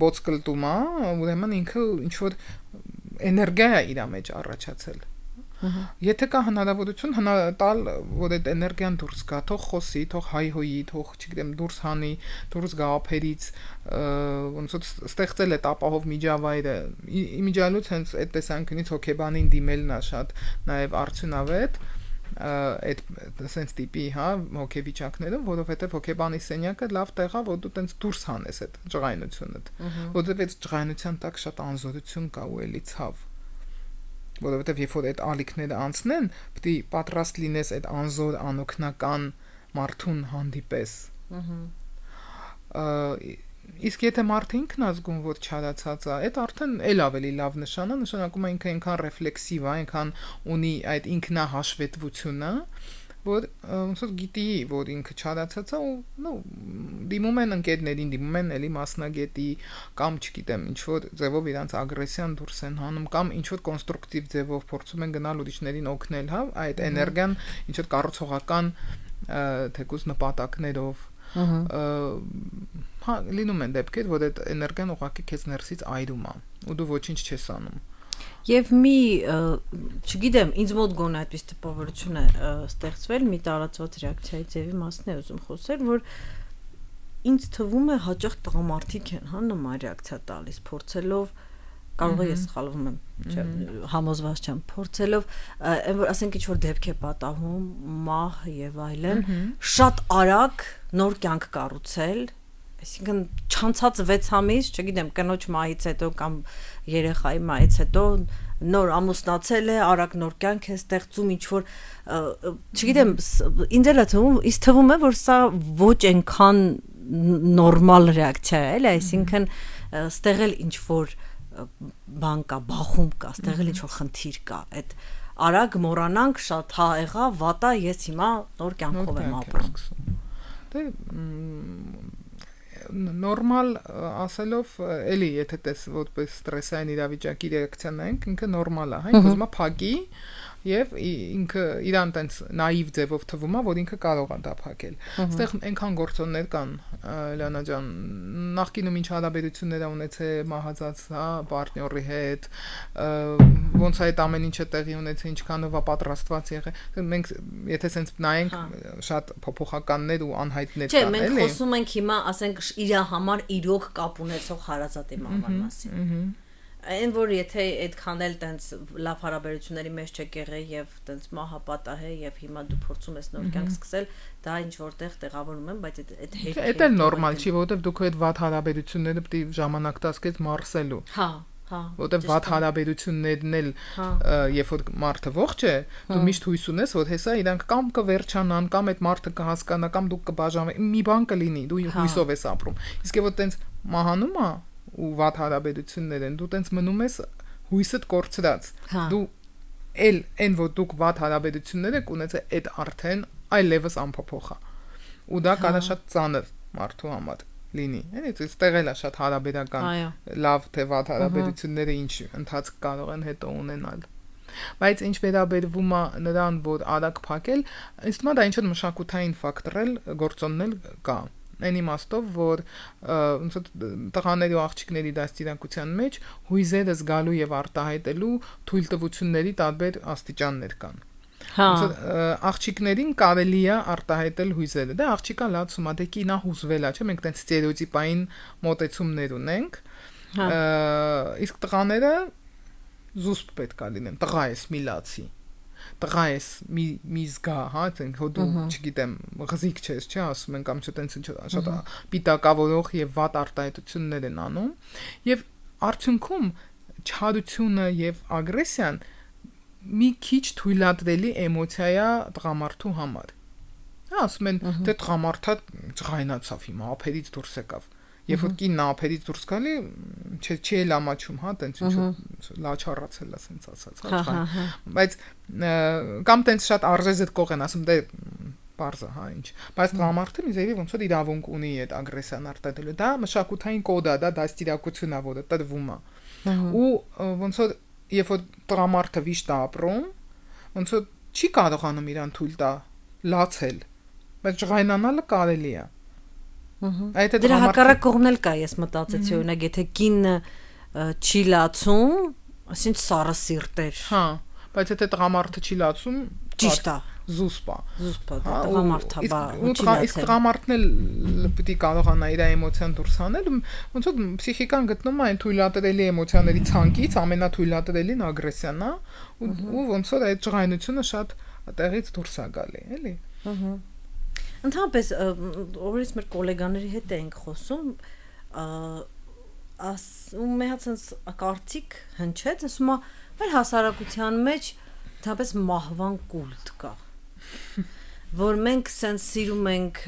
բոցկլտում է, ուրեմն ինքը ինչ որ էներգիա է իր մեջ առաջացել։ Եթե կա հնարավորություն տալ, որ այդ էներգիան դուրս գա, թող խոսի, թող հայհոյի, թող, չգիտեմ, դուրս հանի, դուրս գա ափերից, ոնց որ ստեղծել այդ ապահով միջավայրը։ Իմիջիալուց հենց այդ տեսանկյունից հոգեբանին դիմելն է շատ նաև արդյունավետ, այդ sense տիպի, հա, հոգեվիճակներում, որովհետև հոգեբանի սենյակը լավ տեղ է, որ դու տենց դուրս հանես այդ ջղայնությունդ, որովհետև այդ ջղայնության տակ շատ անզորություն կա ու էլի ցավ։ Որովհետև երբ որ այդ ալիքները անցնեն, պետք է պատրաստ լինես այդ անզոր անօգնական մարդուն հանդիպես։ Իսկ եթե մարդը ինքն ազգում որ չարացած է, այդ արդեն էլ ավելի լավ նշան է, նշանակում է ինքը այնքան ռեֆլեքսիվ է, այնքան ունի այդ ինքնահաշվետվությունը, որ ոնց որ գիտի, որ ինքը չարացած է ու նո դիմում են ընկերներին, դիմում են էլի մասնագետի կամ չգիտեմ, ինչ որ ձևով իրանց ագրեսիան դուրս են հանում կամ ինչ որ կոնստրուկտիվ ձևով փորձում են գնալ ուրիշներին օգնել, հա, այդ էներգիան ինչ որ կառուցողական թեկուզ նպատակներով հա լինում են դեպքեր, որ այդ էներգիան ուղղակի քեզ ներսից այրում է ու դու ոչինչ չես անում։ Եվ մի, չգիտեմ, ինձ մոտ գոնե այդպես տպավորություն է ստեղծվել, մի տարածված ռեակցիայի ձևի մասն է ուզում խոսել, որ ինձ թվում է հաճախ տղամարդիկ են, հա, նման ռեակցիա տալիս, փորձելով կարող է ես սխալվում եմ, համոզված չեմ, փորձելով, որ ասենք ինչ-որ դեպք է պատահում, մահ եւ այլն, շատ արագ նոր կյանք կառուցել, այսինքն չանցած 6 ամիս, չգիտեմ, կնոջ մահից հետո կամ երեխայի մահից հետո նոր ամուսնացել է, արագ նոր կյանք է ստեղծում, ինչ-որ, չգիտեմ, ինձ թվում է, որ սա ոչ այնքան նորմալ ռեակցիա է, էլի, այսինքն ստեղ էլ ինչ-որ բան կա, բախում կա, ստեղ էլ ինչ-որ խնդիր կա, այդ արագ մոռանանք, շատ հա եղա, վատա, ես հիմա նոր կյանքով եմ ապրում։ Դե նորմալ ասելով, էլի, եթե տես որպես ստրեսային իրավիճակի ռեակցիան ենք, ինքը նորմալ է, հա, ինքը ուզում է փակի եւ ինքը իրան տենց նաիվ ձևով թվում է, որ ինքը կարող է դա փակել։ Այստեղ այնքան գործոններ կան, Լիանա ջան, նախկինում ինչ հարաբերություններ ունեցել մահացած, հա, պարտների հետ, ոնց է այդ ամեն ինչը տեղի ունեցել, ինչքանով է պատրաստված եղել։ Մենք եթե sense նայենք շատ փոփոխականներ ու անհայտներ կան, էլի։ Չէ, մենք խոսում ենք հիմա, ասենք, իր համար իրոք կապ ունեցող հարազատի մահվան մասին։ Այն որ եթե այդքան էլ տենց լավ հարաբերությունների մեջ չեք եղել եւ տենց մահապատահ է եւ հիմա դու փորձում ես նոր կյանք սկսել, դա ինչ որտեղ տեղավորում են, բայց այդ հետ Դա էլ նորմալ չի, որովհետեւ դուք այդ վատ հարաբերությունները պետք է ժամանակ տասկես մարսելու։ Հա, որովհեւ վատ հարաբերություններն էլ երբ որ մարդը ողջ է, դու միշտ հույս ունես, որ հեսա իրանք կամ կվերջանան, կամ այդ մարդը կհասկանա, կամ դուք կբաժանվեք, մի բան կլինի, դու հույսով ես ապրում։ Իսկ եթե տենց մահանում է ու վատ հարաբերություններ են, դու տենց մնում ես հույսդ կորցրած։ Դու էլ այն որ դուք վատ հարաբերություններ եք ունեցել, այդ արդեն այլևս անփոփոխ է։ Ու դա կարա շատ ծանր մարդու համար լինի։ Էլի այստեղ էլ է շատ հարաբերական լավ թե վատ հարաբերությունները ինչ ընթացք կարող են հետո ունենալ։ Բայց ինչ վերաբերվում է նրան, որ արագ փակել, ինձ թվում է դա ինչ-որ մշակութային ֆակտոր էլ գործոններ կա։ Այն իմաստով, որ ոնց տղաների ու աղջիկների դաստիարակության մեջ հույզերը զգալու եւ արտահայտելու թույլտվությունների տարբեր աստիճաններ կան։ Աղջիկներին կարելի է արտահայտել հույզերը։ Դա աղջիկա լացում է, դե կինա հուզվել է, չէ՞, մենք տենց ստերեոտիպային մոտեցումներ ունենք։ Իսկ տղաները զուսպ պետք է լինեն, տղա ես մի լացի։ Տղա ես մի զգա, հա, ասենք, հո դու, չգիտեմ, ղզիկ չես, չէ, ասում են կամ չտենց շատ պիտակավորող եւ վատ արտահայտություններ են անում, եւ արդյունքում չարությունը եւ ագրեսիան մի քիչ թույլատրելի էմոցիա է տղամարդու համար։ Հա, ասում են, դե տղամարդը ջղայնացավ հիմա, ափերից դուրս եկավ։ Երբ որ կինն ափերից դուրս գալի, չի էլ ամաչում, հա, տենց ինչ լաչառացել է, ասենց ասած, հա։ Բայց կամ տենց շատ արժեզրկող են ասում, դե բարձա, հա, ինչ։ Բայց տղամարդը մի ձևի ոնց որ իրավունք ունի այդ ագրեսիան արտադրելու։ Դա մշակութային կոդ է, դա դաստիարակություն է, որը տրվում է։ Ու ոնց որ երբ որ տղամարդը վիշտ է ապրում, ոնց որ չի կարողանում իրան թույլ տա լացել, բայց ջղայնանալը կարելի է։ Դրա հակառակ կողմն էլ կա, ես մտածեցի, օրինակ, եթե կինը չի լացում, այսինքն սառը սիրտ էր։ Հա, բայց եթե տղամարդը չի լացում, ճիշտ է, զուսպ է, տղամարդը, բա, իսկ տղամարդն էլ պետք է կարողանա իր էմոցիան դուրս հանել, ոնց որ պսիխիկան գտնում է այն թույլատրելի էմոցիաների ցանկից ամենաթույլատրելին ագրեսիան է, ու ոնց որ այդ ջղայնությունը շատ տեղից դուրս է գալի, էլի։ Ընդհանրապես, օրից մեր գոլեգաների հետ ենք խոսում, մեհացած կարծիք հնչեց, ասում է, մեր հասարակության մեջ ընդհանրապես մահվան կուլտ կա, որ մենք սենց սիրում ենք,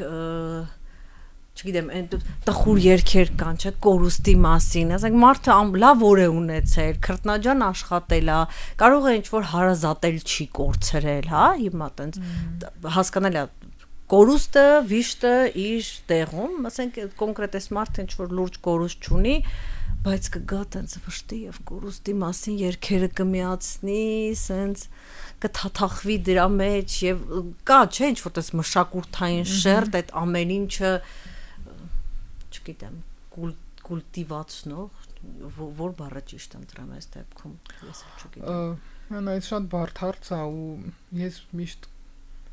չգիտեմ, այն տխուր երգեր կան, չէ, կորուստի մասին, ասենք մարդը լավ օր է ունեցել, քրտնաջան աշխատել է, կարող է ինչ-որ հարազատել չի կորցրել, հա, հիմա տենց հասկանալի է, կորուստը, վիշտը իր տեղում, ասենք կոնկրետ էս մարդը ինչ-որ լուրջ կորուստ չունի, բայց կգա տենց վշտի եւ կորուստի մասին երգերը կմիացնի, սենց կթաթախվի դրա մեջ եւ կա, չէ, ինչ-որ տես մշակութային շերտ, այդ ամեն ինչը չգիտեմ, կուլտիվացնող, որ բառը ճիշտ ընտրեմ այս դեպքում, ես չգիտեմ։ Այդ շատ բարդ հարց է ու ես միշտ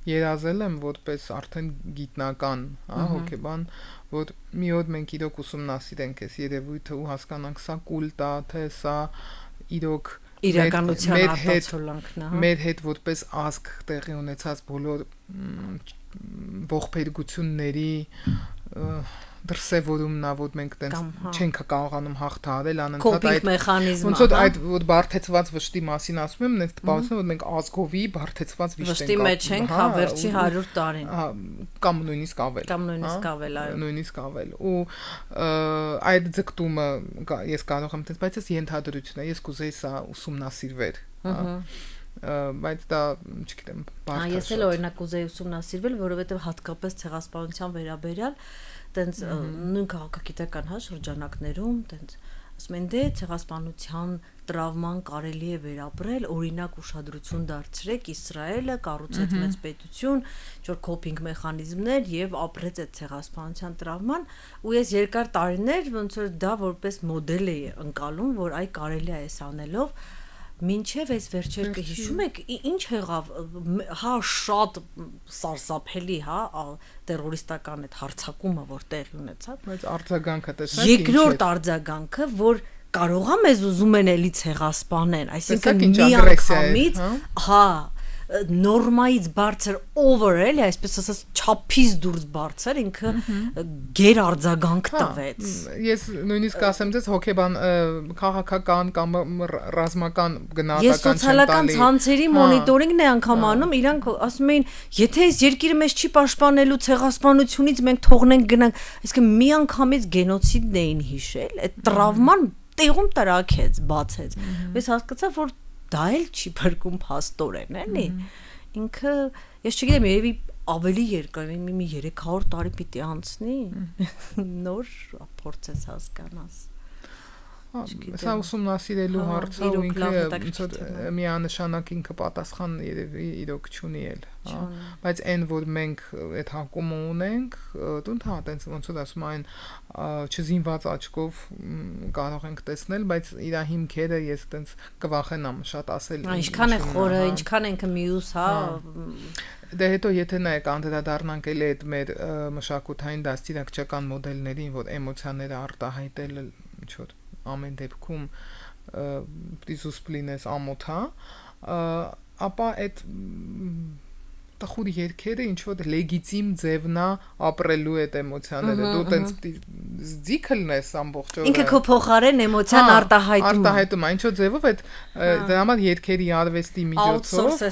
երազել եմ որպես արդեն գիտնական, հոգեբան, որ մի օր մենք իրոք ուսումնասիրենք այս երևույթը ու հասկանանք սա կուլտ է, թե սա իրոք իրականության արտացոլանքն է, մեր հետ որպես ազգ տեղի ունեցած բոլոր ողբերգությունների դրսևորումն է, որ մենք տենց չենք կարողանում հաղթահարել անընդհատ այդ մեխանիզմը, ոնց որ այդ որ բարթեցված վշտի մասին ասում եմ, նենց տպավորություն որ մենք ազգովի բարթեցված վշտի մեջ ենք, հա, վերջի 100 տարին, կամ նույնիսկ ավել, այո, նույնիսկ ավել ու այդ ձգտումը ես կարող եմ տենց, բայց ես ենթադրություն է, ես կուզեի սա ուսումնասիրվեր, բայց դա չգիտեմ, բարդ է։ Ես էլ օրինակ կուզեի ուսումնասիրվել, որովհետև հատկապես ցեղասպանության վերաբերյալ տենց նույն քաղաքագիտական հա շրջանակներում տենց ասում են դե ցեղասպանության տրավման կարելի է վերապրել, օրինակ ուշադրություն դարձրեք Իսրայելը կառուցեց մեծ պետություն, ինչ-որ կոփինգ մեխանիզմներ եւ ապրեց այդ ցեղասպանության տրավման ու ես երկար տարիներ ոնց որ դա որպես մոդել էի ընկալում, որ այ կարելի է այս անելով մինչև այս վերջերքը հիշում եք ինչ եղավ հա շատ սարսափելի հա տերորիստական այդ հարձակումը որ տեղի ունեցավ բայց արձագանքը տեսեք երկրորդ արձագանքը որ կարող է մեզ ուզում են էլի ցեղասպանեն այսինքն միանգամից հա նորմայից բարձր over էլի այսպես ասած չափից դուրս բարձր ինքը գեր արձագանք տվեց ես նույնիսկ ասեմ դες հոգեբան քաղաքական կամ ռազմական գնահատական ես սոցիալական ցանցերի մոնիտորինգն է անգամ անում իրանք ասում էին եթե այս երկիրը մեզ չի պաշտպանելու ցեղասպանությունից մենք թողնենք գնանք այսինքն միանգամից գենոցիդն էին հիշել այդ տրավման տեղում տրակեց բացեց ես հասկացա որ դա էլ չի բրկում փաստորեն, էլի։ Ինքը, ես չգիտեմ, երևի ավելի երկար, մի 300 տարի պիտի անցնի, նոր փորձես հասկանաս։ Սա ուսումնասիրելու հարցը ու ինքը միանշանակ ինքը պատասխան երևի իրոք չունի էլ, բայց այն որ մենք այդ հակումը ունենք, դուք հա տենց ոնց որ ասում այն չզինված աչքով կարող ենք տեսնել, բայց իր հիմքերը ես տենց կվախենամ շատ ասել։ Ինչքան է խորը, ինչքան ենք մյուս, հա։ Դե հետո եթե նայեք անդրադառնանք էլ այդ մեր մշակութային դաստիարակչական մոդելներին, որ էմոցիաները արտահայտել ինչ որ ամեն դեպքում դիսուսպլինես ամոթ հա ապա այդ տխուր երգերը ինչ որ լեգիտիմ ձևնա ապրելու այդ էմոցիաները դու տենց զիքլն ես ամբողջովին ինքը քո փոխարեն էմոցիան արտահայտում ինչ որ ձևով այդ դրա համար երգերի արվեստի միջոցով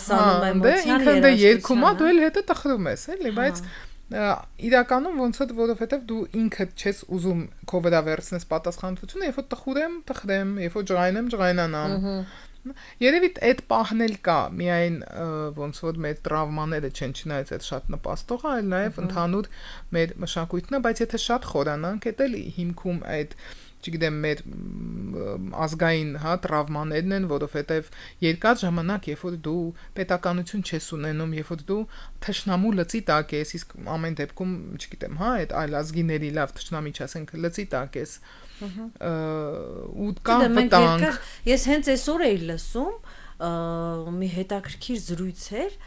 էմոցիան ինքը երգում է դու էլ հետո տխրում ես էլի բայց իրականում ոնց է որովհետև դու ինքդ չես ուզում քո վրա վերցնես պատասխանատվությունը երբ որ տխրեմ երբ որ ջղայնանամ երևի այդ պահն էլ կա միայն ոնց որ մեր տրավմաները չեն չնայած այդ շատ նպաստող է այլ նաև ընդհանուր մեր մշակույթն է բայց եթե շատ խորանանք այդ էլ հիմքում այդ չգիտեմ մեր ազգային հա տրավմաներն են որովհետև երկար ժամանակ երբ որ դու պետականություն չես ունենում երբ որ դու թշնամու լծի տակ ես իսկ ամեն դեպքում չգիտեմ հա այդ այլ ազգիների լավ թշնամի չասենք լծի տակ ես ու կա վտանգ ես հենց այսօր էի լսում մի հետաքրքիր զրույց էր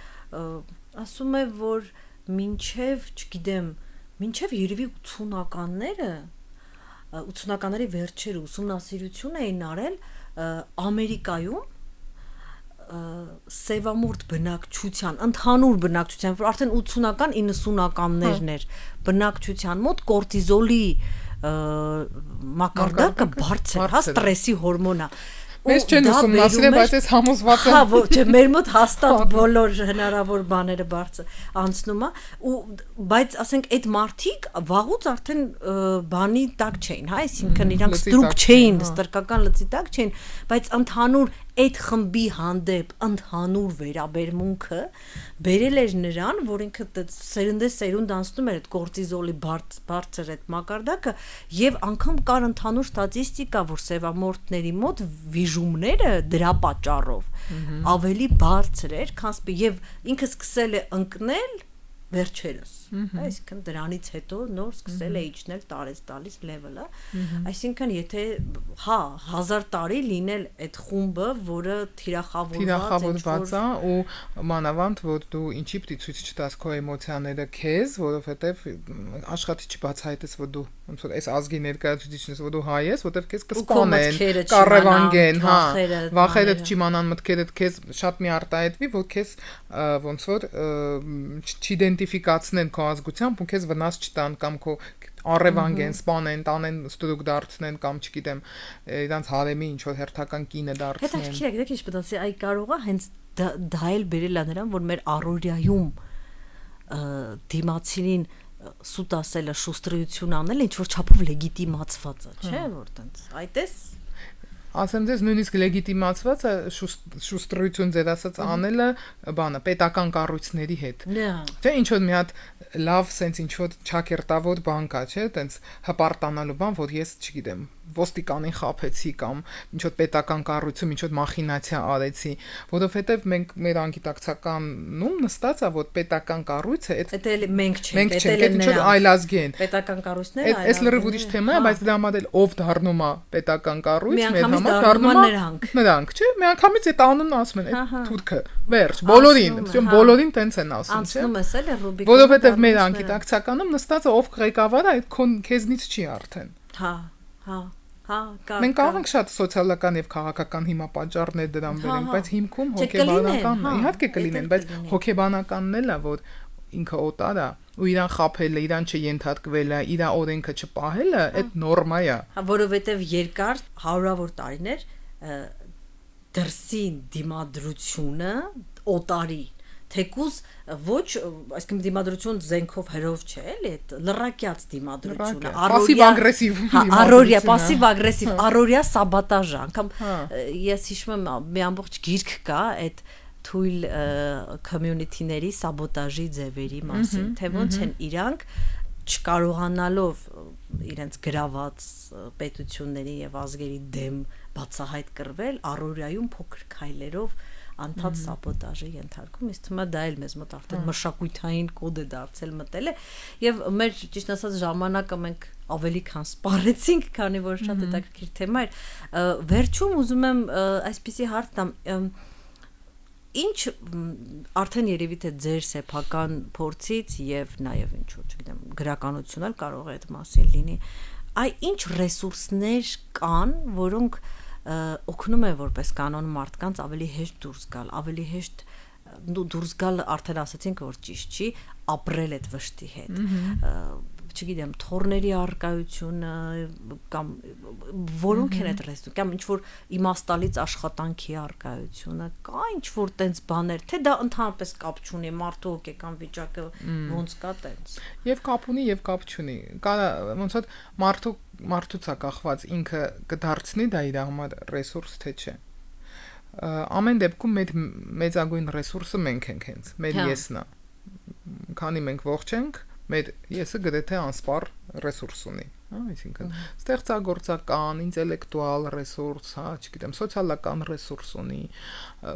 ասում է որ մինչև չգիտեմ մինչև երևի 80-ականների վերջերը ուսումնասիրություն էին արել Ամերիկայում սևամորթ բնակչության, ընդհանուր բնակչության, որ արդեն 80-ական 90-ականներն էր բնակչության մոտ կորտիզոլի մակարդակը բարձր, հա ստրեսի հորմոն է։ Մեզ չեն ուսումնասիրել, բայց այս համոզված եմ։ Հա, ոչ, մեր մոտ հաստատ բոլոր հնարավոր բաները անցնում է, ու բայց ասենք այդ մարդիկ վաղուց արդեն բանի տակ չէին, հա, այսինքն իրանք ստրուկ չէին, ստրկական լծի տակ չէին, բայց ընդհանուր այդ խմբի հանդեպ ընդհանուր վերաբերմունքը բերել էր նրան, որ ինքը սերունդ անցնում էր այդ կորտիզոլի բարձր այդ մակարդակը, եւ անգամ կար ընդհանուր ստատիստիկա, որ սևամորթների մոտ վիժումները դրա պատճառով ավելի բարձր էր, քան եւ ինքը սկսել է ընկնել վերջերս, այսինքն դրանից հետո նոր սկսել է իջնել տալիս level-ը, այսինքն եթե հա 1000 տարի լինել այդ խումբը, որը թիրախավորված է ու մանավանդ որ դու ինչի պիտի ցույց չտաս քո էմոցիաները քեզ, որովհետև աշխատի չբացահայտես, որ դու ոնց որ այս ազգի ներկայացուցիչն ես, որ դու հայ ես, որովհետև քեզ կսպանեն, կառևանգեն, հա, վախերդ չիմանան, մտքերդ քեզ շատ մի արտահայտվի, որ քեզ ոնց որ չիդենտիֆիկացնեն քո ազգությամբ ու քեզ վնաս չտան կամ քո առևանգեն, սպանեն, տանեն ստուգ դարձնեն կամ չգիտեմ, իրանց հարեմի ինչ որ հերթական կինը դարձնեն։ Հետո քիչ ինչ մտածի, այ կարող է հենց դա էլ բերել է նրան, որ մեր առօրյայում դիմացինին սուտ ասելը, շուստրություն անելը ինչ որ չափով լեգիտիմացված է, չէ՞, որ տենց այդպես ասեմ դες նույնիսկ լեգիտիմացված է շուստրություն ձեր ասած անելը բանը պետական կառույցների հետ չէ ինչ որ մի հատ լավ sense ինչ որ չակերտավոր բան կա չէ տենց հպարտանալու բան որ ես չգիտեմ ոստիկանին խափեցի կամ ինչ որ պետական կառույցում ինչ որ մախինացիա արեցի որովհետև մենք մեր անգիտակցականում նստած է որ պետական կառույցը այդ էլ մենք չենք այդ էլ ինչ որ այլազգի են պետական կառույցները այս լրիվ ուրիշ թեմա է բայց դրա համար էլ ով դառնում է պետական կառույց մեր համար դառնում է նրանք չէ մի անգամից այդ անունն ասում են այդ թուրքը վերջ բոլորին տենց են ասում չէ անցնում ես էլ ռուբիկը որովհետև մեր անգիտակցականում նստածը ով ղեկավարը այդ քեզնից չի արդեն հա մենք կարող ենք շատ սոցիալական եւ քաղաքական հիմա պատճառներ դրան բերենք բայց հիմքում հոգեբանական իհարկե կլինեն բայց հոգեբանականն էլ է որ ինքը օտար է ու իրան խափելը, իրան չենթարկվելը, իր օրենքը չպահելը, այդ նորմա է։ Որովհետև երկար հարյուրավոր տարիներ դրսի դիմադրությունը օտարի թեկուզ ոչ, այսինքն դիմադրություն զենքով հերով չէ, էլի, այդ լրակյաց դիմադրությունը, պասիվ-ագրեսիվ առօրյա, պասիվ-ագրեսիվ, առօրյա սաբոտաժ, անգամ ես հիշում եմ մի ամբողջ գիրք կա այդ թույլ community-ների սաբոտաժի ձևերի մասին, թե ոնց են իրանք չկարողանալով իրենց գրաված պետությունների եւ ազգերի դեմ բացահայտ կռվել, առօրյայում փոքր քայլերով անդադ սաբոտաժի ենթարկում, իսկ թվում է դա էլ մեզ մոտ արդեն մշակութային կոդ է դարձել մտել է եւ մեր ճիշտ ասած ժամանակը մենք ավելի քան սպառեցինք, քանի որ շատ հետաքրքիր թեմա էր։ Վերջում ուզում եմ այսպիսի հարց տամ, ինչ արդեն երևի թե ձեր սեփական փորձից եւ նաեւ ինչ որ չգիտեմ գրականություն էլ կարող է այդ մասին լինի, այ ինչ ռեսուրսներ կան, որոնք օգնում է որպես կանոն մարդկանց ավելի հեշտ դուրս գալ, ավելի հեշտ դուրս գալ արդեն ասացինք որ ճիշտ չի, ապրել այդ վշտի հետ, չգիտեմ, թորների առկայությունը կամ որոնք են այդ ռեսուրսները, կամ ինչ որ իմաստալից աշխատանքի առկայությունը, կա ինչ որ տենց բաներ, թե դա ընդհանրապես կապ չունի, մարդու հոգեկան վիճակը ոնց կա տենց։ Եվ կապ ունի, եւ կապ չունի։ Կա ոնց որ մարդուց է կախված ինքը կդարձնի դա իր համար ռեսուրս թե չէ։ Ամեն դեպքում մեր մեծագույն ռեսուրսը մենք ենք հենց, մեր եսն է։ Քանի մենք ողջ ենք, մեր եսը գրեթե անսպառ ռեսուրս ունի, հա, այսինքն ստեղծագործական, ինտելեկտուալ ռեսուրս, հա, չգիտեմ, սոցիալական ռեսուրս ունի,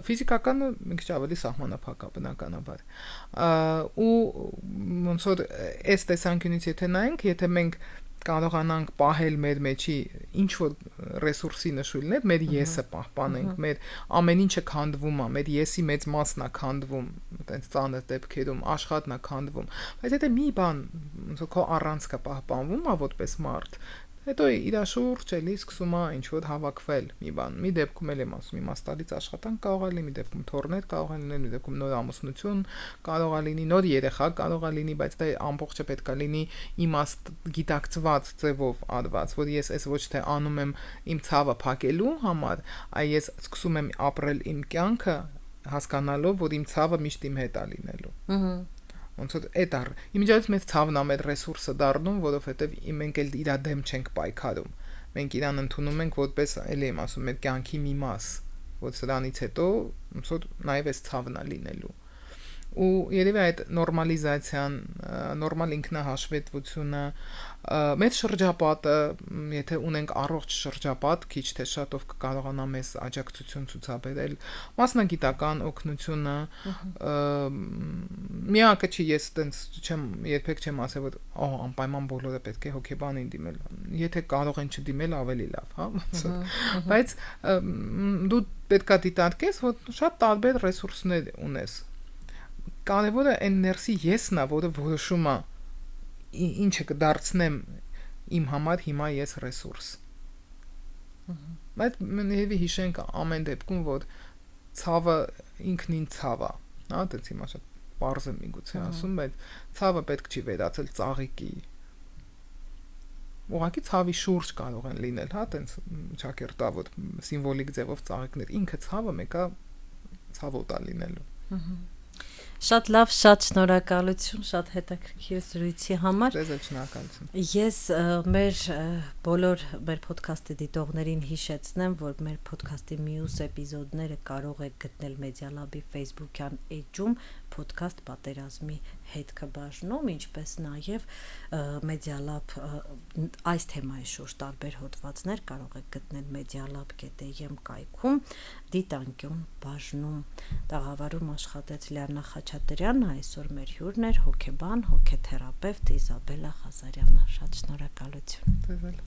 ֆիզիկականը մի քիչ ավելի սահմանափակ է բնականաբար։ Ու ոնց որ այս տեսանկյունից եթե նայենք, եթե մենք կարողանանք պահել մեր մեջի ինչ որ ռեսուրսի նշույլներ, մեր եսը պահպանենք, մեր ամեն ինչը քանդվում է, մեր եսի մեծ մասն է քանդվում, այտենց ծանր դեպքերում աշխատն է քանդվում, բայց եթե մի բան ոնց քո առանցքը պահպանվում է որպես մարդ, Հետո իր շուրջ էլի սկսում է ինչ որ հավաքվել մի բան։ Մի դեպքում էլ եմ ասում, իմաստալից աշխատանք կարող է լինի, մի դեպքում թորներ կարող է լինել, մի դեպքում նոր ամուսնություն կարող է լինի, նոր երեխա կարող է լինի, բայց դա ամբողջը պետք է լինի իմաստ գիտակցված ձևով ադված, որ ես այս ոչ թե անում եմ իմ ցավը փակելու համար, այլ ես սկսում եմ ապրել իմ կյանքը հասկանալով, որ իմ ցավը միշտ իմ հետ է լինելու։ Ոնց որ այդ առ իմիջիայից մեծ ցավն է մեր ռեսուրսը դառնում, որովհետև մենք էլ իր դեմ չենք պայքարում։ Մենք իրան ընդունում ենք որպես էլի եմ ասում, մեր կյանքի մի մաս, որ սրանից հետո ոնց որ նաև այս ցավն է լինելու։ Ու երևի այդ նորմալիզացիան, նորմալ ինքնահաշվետվությունը, մեր շրջապատը, եթե ունենք առողջ շրջապատ, քիչ թե շատ ով կկարողանա մեզ աջակցություն ցուցաբերել, մասնագիտական օգնությունը, միակը չի ես տենց չեմ երբեք չեմ ասել որ անպայման բոլորը պետք է հոգեբանին դիմել, եթե կարող են չդիմել ավելի լավ, հա, բայց դու պետքա դիտարկես, որ շատ տարբեր ռեսուրսներ ունես։ Կարևորը այն ներսի եսն է, որը որոշում է ինչը կդարձնեմ իմ համար հիմա ես ռեսուրս։ Բայց մենք հիշենք ամեն դեպքում, որ ցավը ինքնին ցավ է, հա, դից հիմա շատ բարձր միգուցե ասում, բայց ցավը պետք չի վերածել ծաղիկի։ Ուղղակի ցավի շուրջ կարող են լինել, հա, տենց ճակերտավոր սիմվոլիկ ձևով ծաղիկներ։ Ինքը ցավը մեկը ցավոտ է լինելու։ Շատ լավ, շատ շնորհակալություն, շատ հետաքրքիր զրույցի համար։ Ձեզ էլ շնորհակալություն։ Ես մեր բոլոր մեր ոդքասթի դիտողներին հիշեցնեմ, որ մեր ոդքասթի մյուս էպիզոդները կարող եք գտնել Մեդիալաբի Facebook-յան էջում ոդքասթ պատերազմի հետքը բաժնում, ինչպես նաև Մեդիալաբ այս թեմայի շուրջ տարբեր հոդվածներ կարող եք գտնել medialab.am կայքում դիտանկյուն բաժնում։ Տաղավարում աշխատեց Լիանա Խաչատրյանը, այսօր մեր հյուրն էր հոգեբան, հոգեթերապևտ Իզաբելլա Ղազարյանը։ Շատ շնորհակալություն։ Ձեզ էլ։